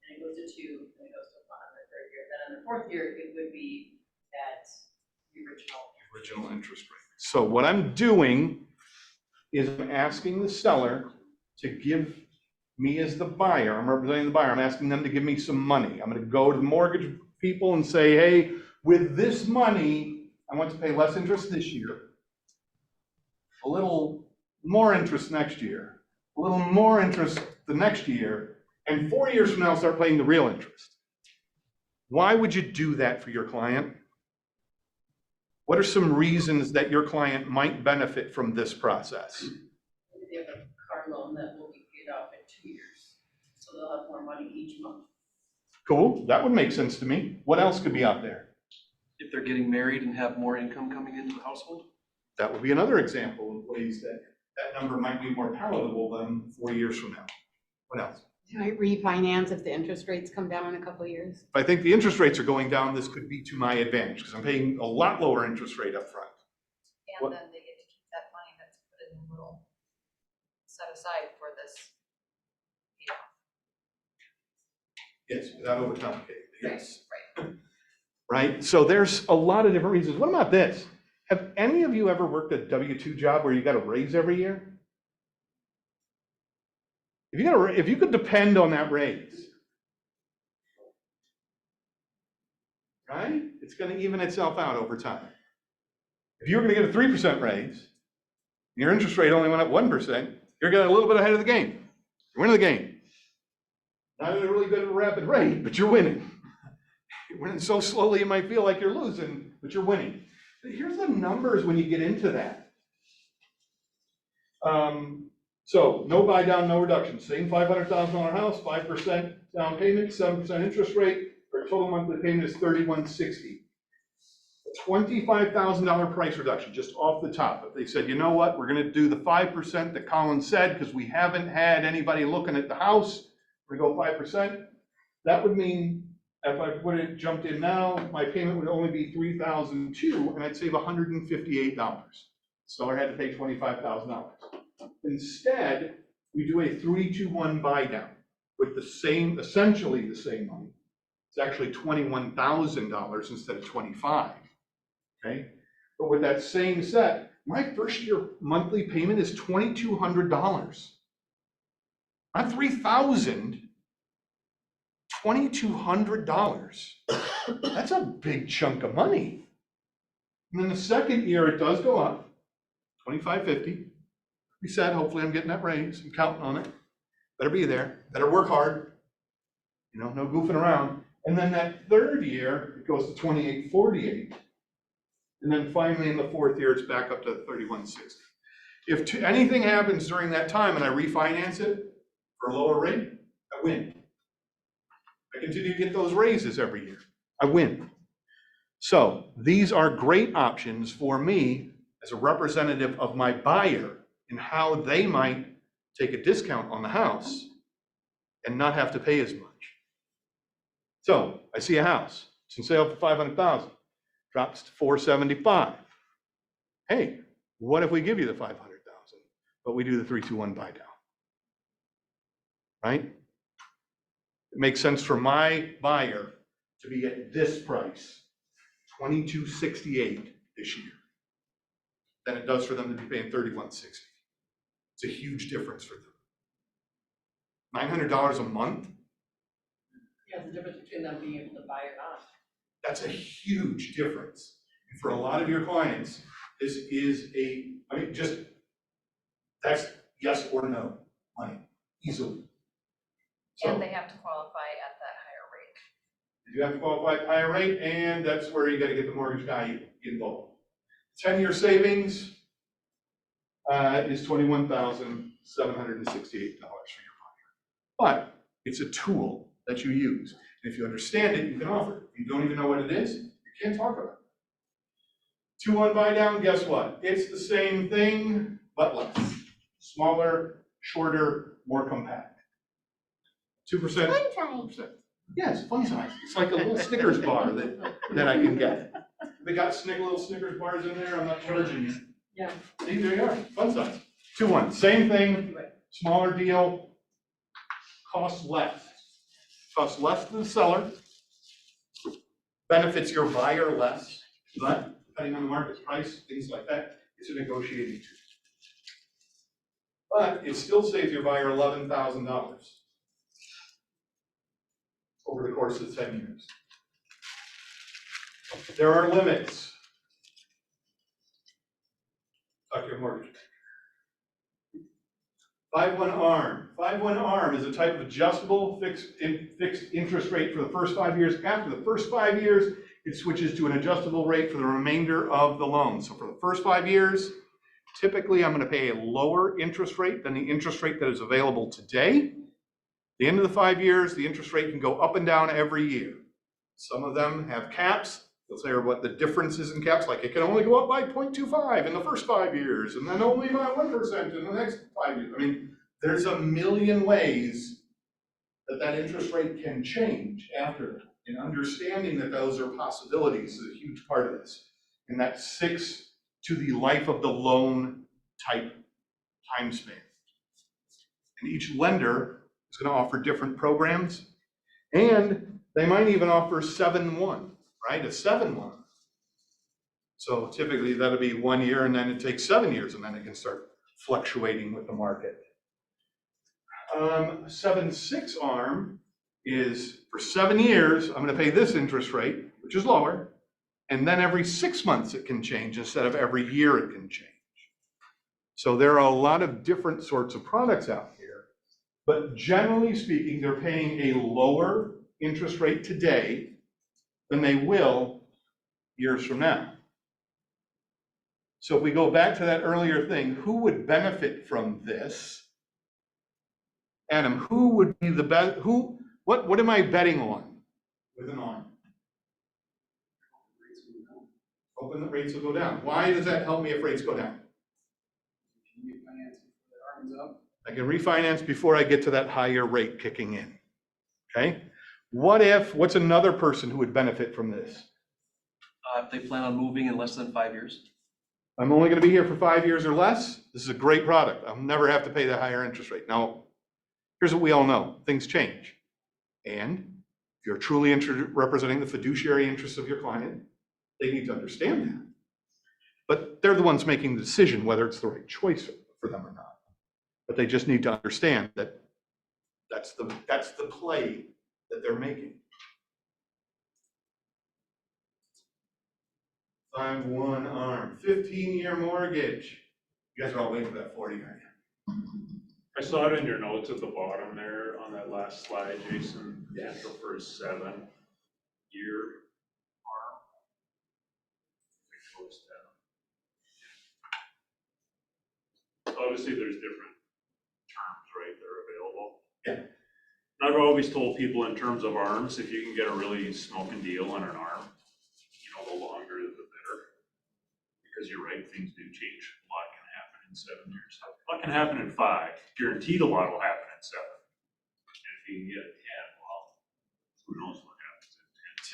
and it goes to 2, and it goes to 1 on the third year. Then on the fourth year, it would be at the original Interest rate. So what I'm doing is I'm asking the seller to give me as the buyer, I'm representing the buyer, I'm asking them to give me some money. I'm going to go to the mortgage people and say, hey, with this money, I want to pay less interest this year, a little more interest next year, a little more interest the next year, and 4 years from now, I'll start paying the real interest. Why would you do that for your client? What are some reasons that your client might benefit from this process? They have a car loan that will be paid off in 2 years, so they'll have more money each month Cool, that would make sense to me. What else could be out there? If they're getting married and have more income coming into the household. That would be another example of ways that that number might be more palatable than 4 years from now. What else? Do I refinance if the interest rates come down in a couple of years? If I think the interest rates are going down, this could be to my advantage because I'm paying a lot lower interest rate up front. And then they get to keep that money that's put in a little set aside for this. Yes, without overcomplicating, yes. Right. Right, so there's a lot of different reasons. What about this? Have any of you ever worked a W-2 job where you got a raise every year? If you could depend on that raise, right? It's gonna even itself out over time. If you were gonna get a 3% raise, and your interest rate only went up 1%, you're getting a little bit ahead of the game. You're winning the game. Not at a really good rapid rate, but you're winning. You're winning so slowly you might feel like you're losing, but you're winning. Here's the numbers when you get into that. So no buy down, no reduction. Same $500,000 house, 5% down payment, 7% interest rate. Our total monthly payment is $3,160. A $25,000 price reduction just off the top. If they said, you know what, we're going to do the 5% that Colin said because we haven't had anybody looking at the house. We go 5%. That would mean if I would have jumped in now, my payment would only be $3,002, and I'd save $158. Seller had to pay $25,000. Instead, we do a 3-2-1 buy down with the same, essentially the same money. It's actually $21,000 instead of $25,000. Okay, but with that same set, my first year monthly payment is $2,200. Not $3,000. $2,200. That's a big chunk of money. And then the second year, it does go up, $2,550. We said, hopefully I'm getting that raise. I'm counting on it. Better be there. Better work hard. You know, no goofing around. And then that third year, it goes to $2,848. And then finally, in the fourth year, it's back up to $3,160. If anything happens during that time and I refinance it for a lower rate, I win. I continue to get those raises every year. I win. So these are great options for me as a representative of my buyer in how they might take a discount on the house and not have to pay as much. So I see a house, it's on sale for $500,000, drops to $475,000. Hey, what if we give you the $500,000, but we do the 3-2-1 buy down? Right? It makes sense for my buyer to be at this price, $2,268 this year, than it does for them to be paying $3,160. It's a huge difference for them. $900 a month? Yeah, the difference between them being able to buy or not. That's a huge difference. And for a lot of your clients, this is that's yes or no money, easily. So, And they have to qualify at that higher rate. you have to qualify at a higher rate, and that's where you got to get the mortgage guy involved. 10-year savings is $21,768 for your buyer. But it's a tool that you use. And if you understand it, you can offer it. If you don't even know what it is, you can't talk about it. 2-1 buy down, guess what? It's the same thing, but less. Smaller, shorter, more compact. 2%. Fun size. Yes, fun size. It's like a little Snickers bar that I can get. They got little Snickers bars in there, I'm not charging you. Yeah. See, there you are, fun size. 2-1, same thing, smaller deal, costs less. Costs less to the seller, benefits your buyer less, but depending on the market price, things like that, it's a negotiating tool. But it still saves your buyer $11,000 over the course of 10 years. There are limits. Talk to your mortgage banker. 5-1 ARM. 5-1 ARM is a type of adjustable fixed interest rate for the first 5 years. After the first 5 years, it switches to an adjustable rate for the remainder of the loan. So for the first 5 years, typically I'm going to pay a lower interest rate than the interest rate that is available today. The end of the 5 years, the interest rate can go up and down every year. Some of them have caps. They'll say what the difference is in caps, like it can only go up by 0.25 in the first 5 years, and then only by 1% in the next 5 years. I mean, there's a million ways that that interest rate can change after that. And understanding that those are possibilities is a huge part of this. And that 6 to the life of the loan type time span. And each lender is going to offer different programs, and they might even offer 7-1, right? A 7-1. So typically that'll be 1 year, and then it takes 7 years, and then it can start fluctuating with the market. 7-6 ARM is for 7 years, I'm going to pay this interest rate, which is lower, and then every 6 months it can change instead of every year it can change. So there are a lot of different sorts of products out here, but generally speaking, they're paying a lower interest rate today than they will years from now. So if we go back to that earlier thing, who would benefit from this? Adam, who would be the best, what am I betting on with an ARM? Hoping that rates will go down. Why does that help me if rates go down? Can you finance before the arm's up? I can refinance before I get to that higher rate kicking in, okay? What's another person who would benefit from this? If they plan on moving in less than 5 years. I'm only gonna be here for 5 years or less. This is a great product. I'll never have to pay the higher interest rate. Now, here's what we all know, things change. And if you're truly representing the fiduciary interests of your client, they need to understand that. But they're the ones making the decision whether it's the right choice for them or not. But they just need to understand that that's the play that they're making. 5-1 ARM, 15-year mortgage. You guys are all waiting for that 40, aren't you? I saw it in your notes at the bottom there on that last slide, Jason, potential for a 7-year arm. It goes down. Obviously, there's different terms, right, that are available. Yeah. And I've always told people in terms of arms, if you can get a really smoking deal on an arm, the longer the better. Because you're right, things do change. A lot can happen in 7 years. A lot can happen in 5. Guaranteed a lot will happen in 7. And if you can get a 10, well, who knows what happens in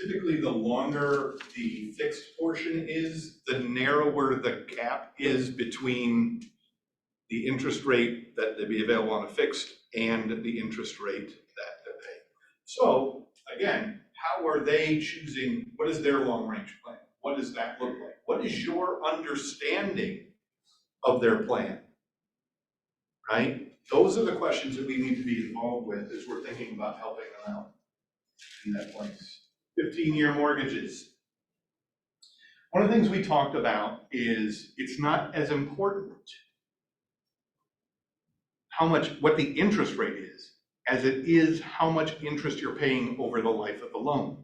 10. Typically, the longer the fixed portion is, the narrower the gap is between the interest rate that would be available on a fixed and the interest rate that they pay. So again, how are they choosing, what is their long-range plan? What does that look like? What is your understanding of their plan? Right? Those are the questions that we need to be involved with as we're thinking about helping them out in that place. 15-year mortgages. One of the things we talked about is it's not as important what the interest rate is, as it is how much interest you're paying over the life of the loan.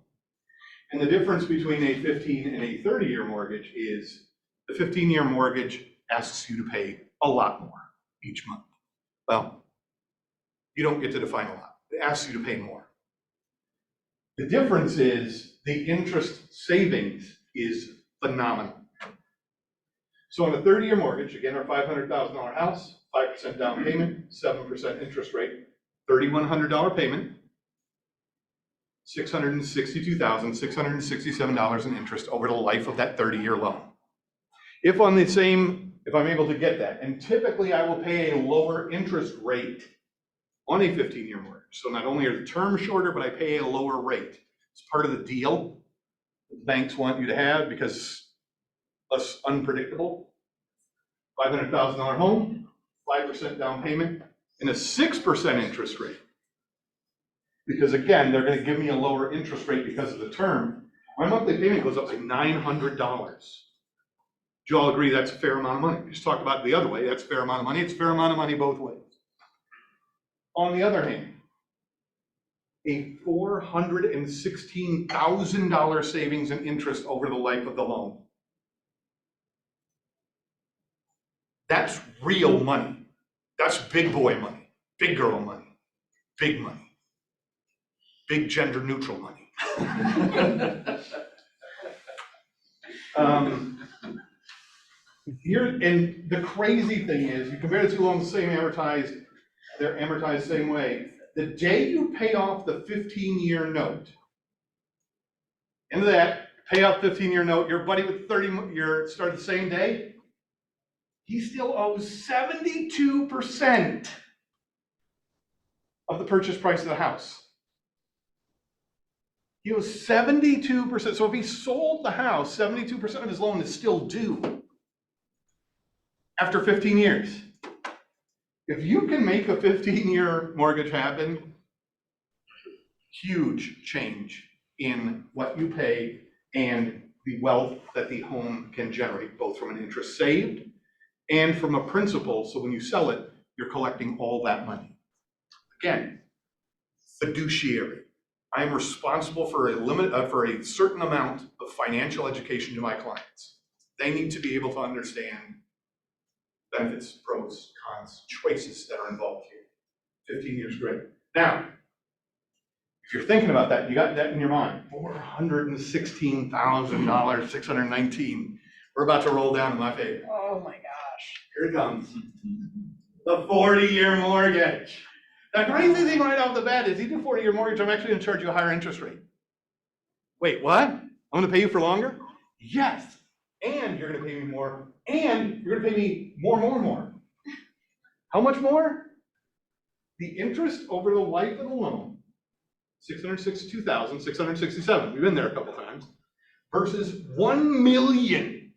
And the difference between a 15 and a 30-year mortgage is the 15-year mortgage asks you to pay a lot more each month. Well, you don't get to define a lot. It asks you to pay more. The difference is the interest savings is phenomenal. So on a 30-year mortgage, again, our $500,000 house, 5% down payment, 7% interest rate, $3,100 payment, $662,667 in interest over the life of that 30-year loan. If I'm able to get that, and typically I will pay a lower interest rate on a 15-year mortgage. So not only are the terms shorter, but I pay a lower rate. It's part of the deal that banks want you to have because less unpredictable. $500,000 home, 5% down payment, and a 6% interest rate. Because again, they're going to give me a lower interest rate because of the term. My monthly payment goes up by $900. Do you all agree that's a fair amount of money? We just talked about it the other way. That's a fair amount of money. It's a fair amount of money both ways. On the other hand, a $416,000 savings in interest over the life of the loan. That's real money. That's big boy money, big girl money, big money. big gender neutral money. Here, and the crazy thing is, you compare the two loans, they're amortized same way. The day you pay off the 15-year note, end of that, pay off 15-year note, your buddy with 30-year start the same day, he still owes 72% of the purchase price of the house. He owes 72%. So if he sold the house, 72% of his loan is still due after 15 years. If you can make a 15-year mortgage happen, huge change in what you pay and the wealth that the home can generate, both from an interest saved and from a principal. So when you sell it, you're collecting all that money. Again, fiduciary. I am responsible for for a certain amount of financial education to my clients. They need to be able to understand benefits, pros, cons, choices that are involved here. 15 years, great. Now, if you're thinking about that, you got that in your mind, $416,000, 619. We're about to roll down in my favor. Oh my gosh. Here it comes. The 40-year mortgage. The crazy thing right off the bat is, you do 40-year mortgage, I'm actually gonna charge you a higher interest rate. Wait, what? I'm gonna pay you for longer? Yes. And you're gonna pay me more, and you're gonna pay me more. How much more? The interest over the life of the loan, $662,667. We've been there a couple times, versus $1 million.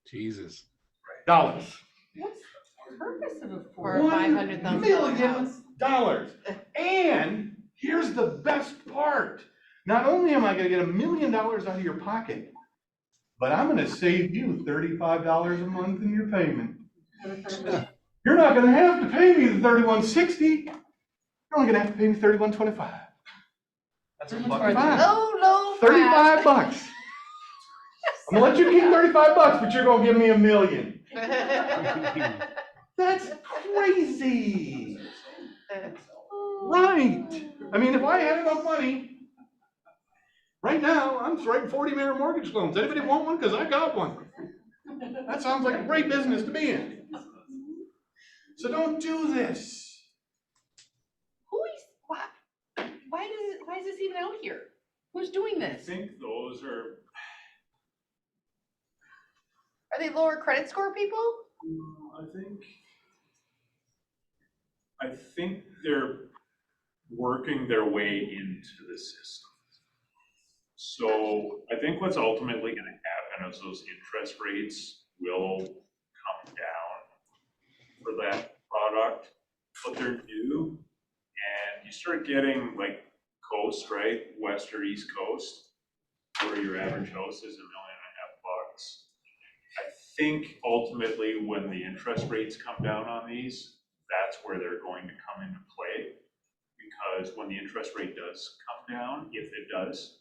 Jesus. What's the purpose of a For a $400,000 $500,000 house. And here's the best part. Not only am I gonna get $1 million out of your pocket, but I'm gonna save you $35 a month in your payment. You're not gonna have to pay me the $31.60. You're only gonna have to pay me $31.25. That's a Or bucket. the low 35 bucks. I'm gonna let you keep 35 bucks, but you're gonna give me $1 million. That's crazy. Right. I mean, if I had enough money, right now, I'm writing 40-year mortgage loans. Anybody want one? Because I got one. That sounds like a great business to be in. So don't do this. Why is this even out here? Who's doing I this? think those are, Are they lower credit score people? I think they're working their way into the system. So I think what's ultimately gonna happen is those interest rates will come down for that product, but they're new. And you start getting like coast, right? West or East Coast, where your average house is $1.5 million. I think ultimately when the interest rates come down on these, that's where they're going to come into play. Because when the interest rate does come down, if it does,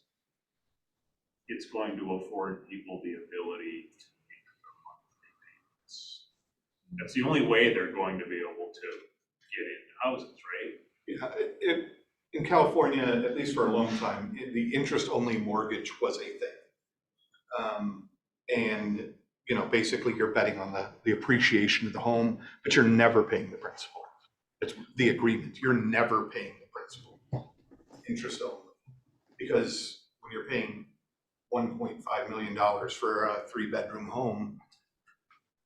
it's going to afford people the ability to make their monthly payments. That's the only way they're going to be able to get into houses, right? Yeah, in California, at least for a long time, the interest-only mortgage was a thing. And you know, basically you're betting on the appreciation of the home, but you're never paying the principal. It's the agreement. You're never paying the principal, interest only. Because when you're paying $1.5 million for a 3-bedroom home,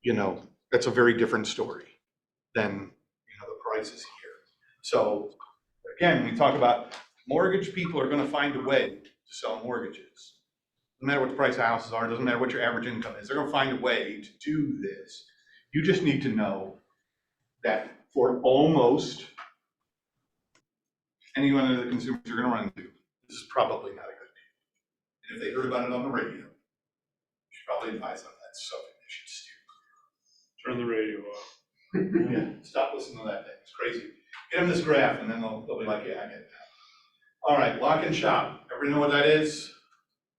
you know, that's a very different story than, you know, the prices here. So again, we talk about mortgage people are gonna find a way to sell mortgages. No matter what the price of houses are, doesn't matter what your average income is, they're gonna find a way to do this. You just need to know that for almost any one of the consumers you're gonna run into, this is probably not a good deal. And if they heard about it on the radio, you should probably advise them that's something they should steer Turn the radio off. clear. Yeah, stop listening to that thing, it's crazy. Get them this graph and then they'll be like, yeah, I get it now. All right, lock and shop. Everybody know what that is?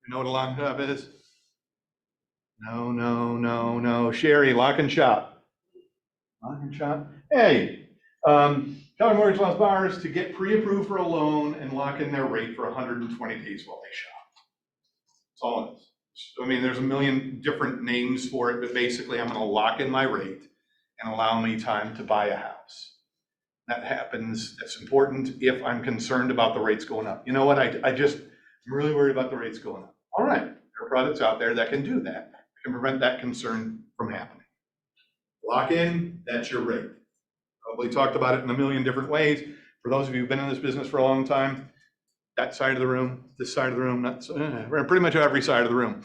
You know what a lock and shop is? No. Sherry, lock and shop. Lock and shop? Hey, Keller Mortgage allows borrowers to get pre-approved for a loan and lock in their rate for 120 days while they shop. That's all it is. I mean, there's a million different names for it, but basically I'm gonna lock in my rate and allow me time to buy a house. That happens, that's important if I'm concerned about the rates going up. You know what, I'm really worried about the rates going up. All right, there are products out there that can do that, can prevent that concern from happening. Lock in, that's your rate. Probably talked about it in a million different ways. For those of you who've been in this business for a long time, that side of the room, this side of the room, pretty much every side of the room.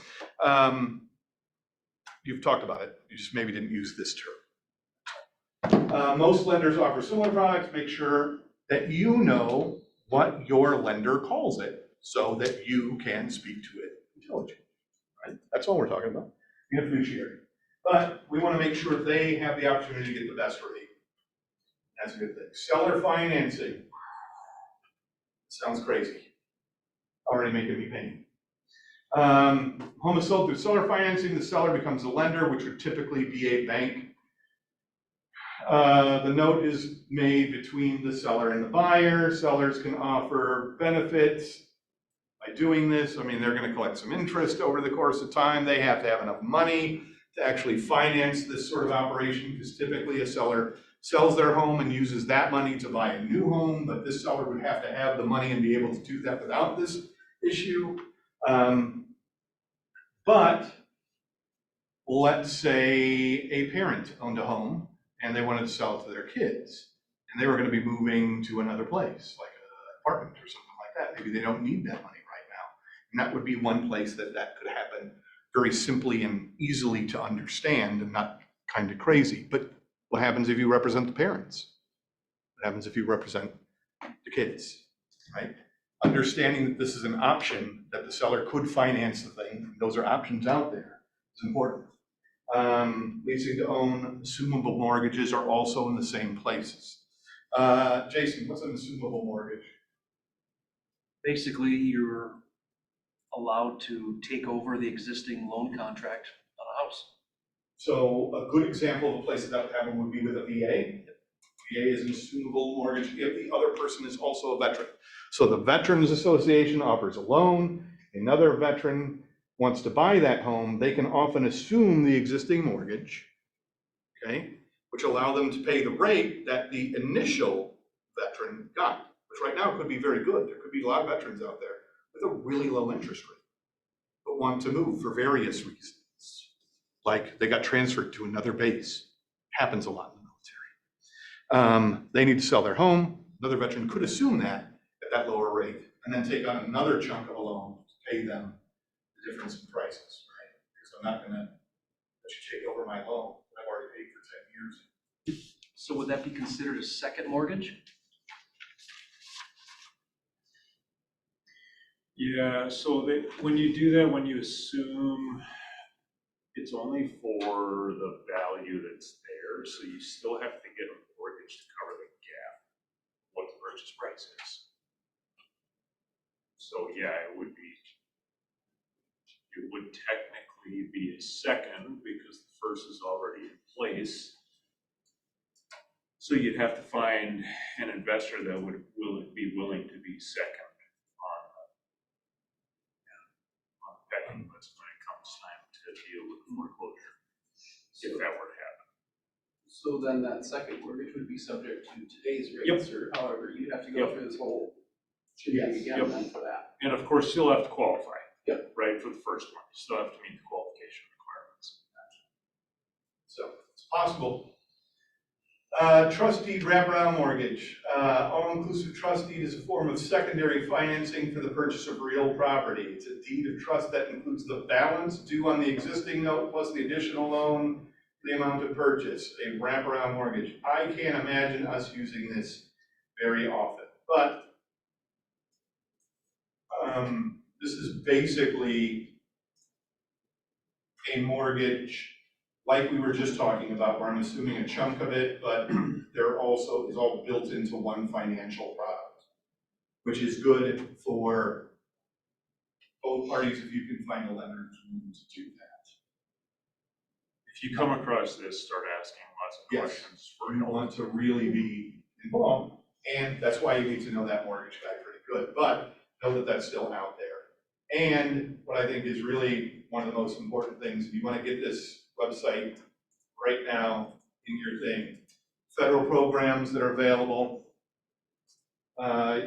You've talked about it, you just maybe didn't use this term. Most lenders offer similar products. Make sure that you know what your lender calls it so that you can speak to it intelligently. Right? That's all we're talking about. We have fiduciary. But we want to make sure they have the opportunity to get the best rate. That's a good thing. Seller financing. Sounds crazy. Already making me pain. Home is sold through seller financing. The seller becomes the lender, which would typically be a bank. The note is made between the seller and the buyer. Sellers can offer benefits by doing this. I mean, they're going to collect some interest over the course of time. They have to have enough money to actually finance this sort of operation, because typically a seller sells their home and uses that money to buy a new home, but this seller would have to have the money and be able to do that without this issue. But let's say a parent owned a home and they wanted to sell it to their kids, and they were going to be moving to another place, like an apartment or something like that. Maybe they don't need that money right now. And that would be one place that could happen very simply and easily to understand and not kind of crazy. But what happens if you represent the parents? What happens if you represent the kids, right? Understanding that this is an option, that the seller could finance the thing, those are options out there, is important. Leasing to own, assumable mortgages are also in the same places. Jason, what's an assumable mortgage? Basically, you're allowed to take over the existing loan contract on a house. So a good example of a place that would happen would be with a VA. VA is an assumable mortgage if the other person is also a veteran. So the Veterans Association offers a loan, another veteran wants to buy that home, they can often assume the existing mortgage, okay, which allow them to pay the rate that the initial veteran got, which right now could be very good. There could be a lot of veterans out there with a really low interest rate, but want to move for various reasons. Like they got transferred to another base. Happens a lot in the military. They need to sell their home. Another veteran could assume that at that lower rate and then take on another chunk of a loan to pay them the difference in prices, right? Because I'm not gonna let you take over my loan that I've already paid for 10 years. So would that be considered a second mortgage? Yeah, so when you do that, when you assume it's only for the value that's there, so you still have to get a mortgage to cover the gap, what the purchase price is. So yeah, it would technically be a second because the first is already in place. So you'd have to find an investor that would be willing to be second on the pecking list when it comes time to deal with foreclosure, if that were to happen. So then that second mortgage would be subject to today's rates, or however, you'd have to go through this whole shindig again then for that. And of course, you'll have to qualify. Yep. Right, for the first one, you still have to meet the qualification requirements. So it's possible. Trust deed wraparound mortgage. All-inclusive trust deed is a form of secondary financing for the purchase of real property. It's a deed of trust that includes the balance due on the existing note plus the additional loan, the amount of purchase, a wraparound mortgage. I can't imagine us using this very often, but this is basically a mortgage like we were just talking about, where I'm assuming a chunk of it, but there also is all built into one financial product, which is good for both parties if you can find a lender who's willing to do that. If you come across this, start asking lots of Yes, questions for you help. want to really be involved. And that's why you need to know that mortgage guy pretty good, but know that that's still out there. And what I think is really one of the most important things, if you want to get this website right now in your thing, federal programs that are available,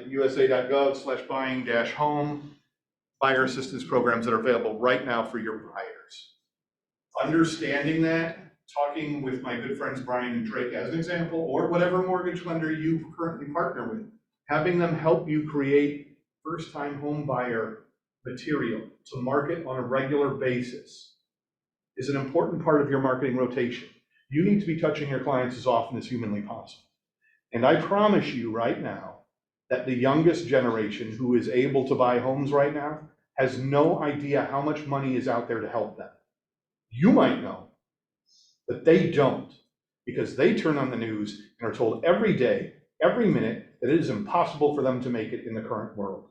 usa.gov/buying-home, buyer assistance programs that are available right now for your buyers. Understanding that, talking with my good friends Brian and Drake as an example, or whatever mortgage lender you currently partner with, having them help you create first-time home buyer material to market on a regular basis is an important part of your marketing rotation. You need to be touching your clients as often as humanly possible. And I promise you right now that the youngest generation who is able to buy homes right now has no idea how much money is out there to help them. You might know, but they don't, because they turn on the news and are told every day, every minute, that it is impossible for them to make it in the current world.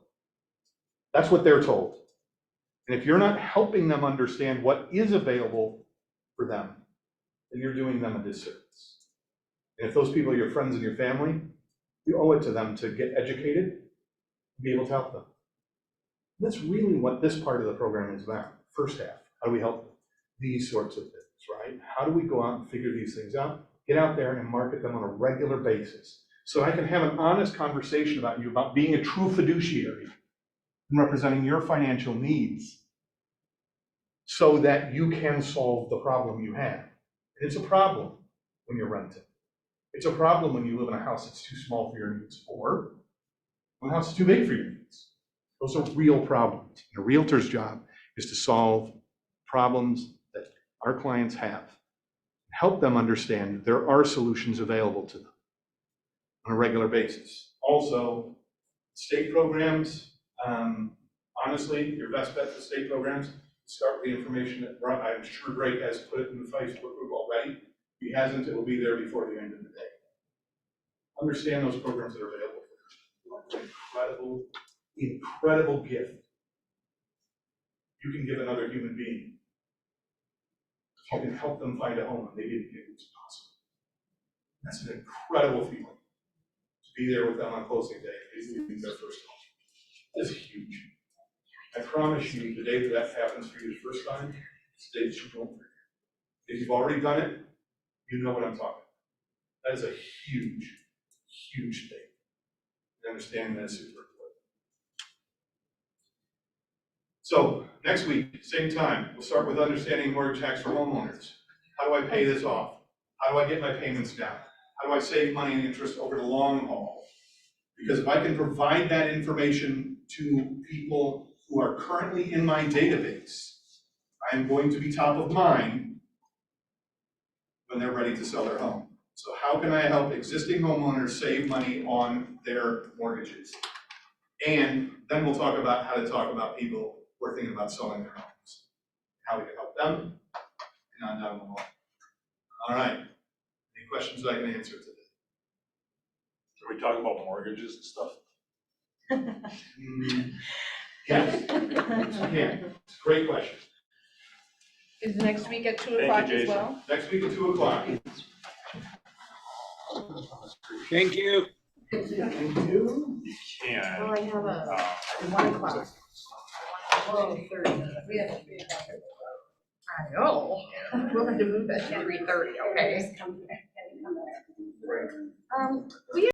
That's what they're told. And if you're not helping them understand what is available for them, then you're doing them a disservice. And if those people are your friends and your family, you owe it to them to get educated and be able to help them. And that's really what this part of the program is about. First half, how do we help them? These sorts of things, right? How do we go out and figure these things out? Get out there and market them on a regular basis so I can have an honest conversation about you, about being a true fiduciary and representing your financial needs so that you can solve the problem you have. And it's a problem when you're renting. It's a problem when you live in a house that's too small for your needs, or when a house is too big for your needs. Those are real problems. And a realtor's job is to solve problems that our clients have, help them understand that there are solutions available to them on a regular basis. Also, state programs, honestly, your best bet for state programs, start with the information that I'm sure Drake has put it in the Facebook group already. If he hasn't, it will be there before the end of the day. Understand those programs that are available for you. Incredible, incredible gift you can give another human being. You can help them find a home and they didn't think it was possible. That's an incredible feeling to be there with them on closing day, leaving their first home. That's huge. I promise you, the day that happens for you the first time, it's the day that you won't forget. If you've already done it, you know what I'm talking about. That is a huge, huge thing. And understanding that is super important. So next week, same time, we'll start with understanding mortgage hacks for homeowners. How do I pay this off? How do I get my payments down? How do I save money and interest over the long haul? Because if I can provide that information to people who are currently in my database, I am going to be top of mind when they're ready to sell their home. So how can I help existing homeowners save money on their mortgages? And then we'll talk about how to talk about people who are thinking about selling their homes, how we can help them, and on down the line. All right, any questions I can answer today? Are we talking about mortgages and stuff? Yes, yeah, it's a great question. Is next week at 2 Thank you, o'clock as Jason. well? Next week at 2 o'clock. Thank you. Thank you. You can. I have a 1 o'clock. 1:30. We have to be. I know. We'll have to move at 3:30, okay? Come back. We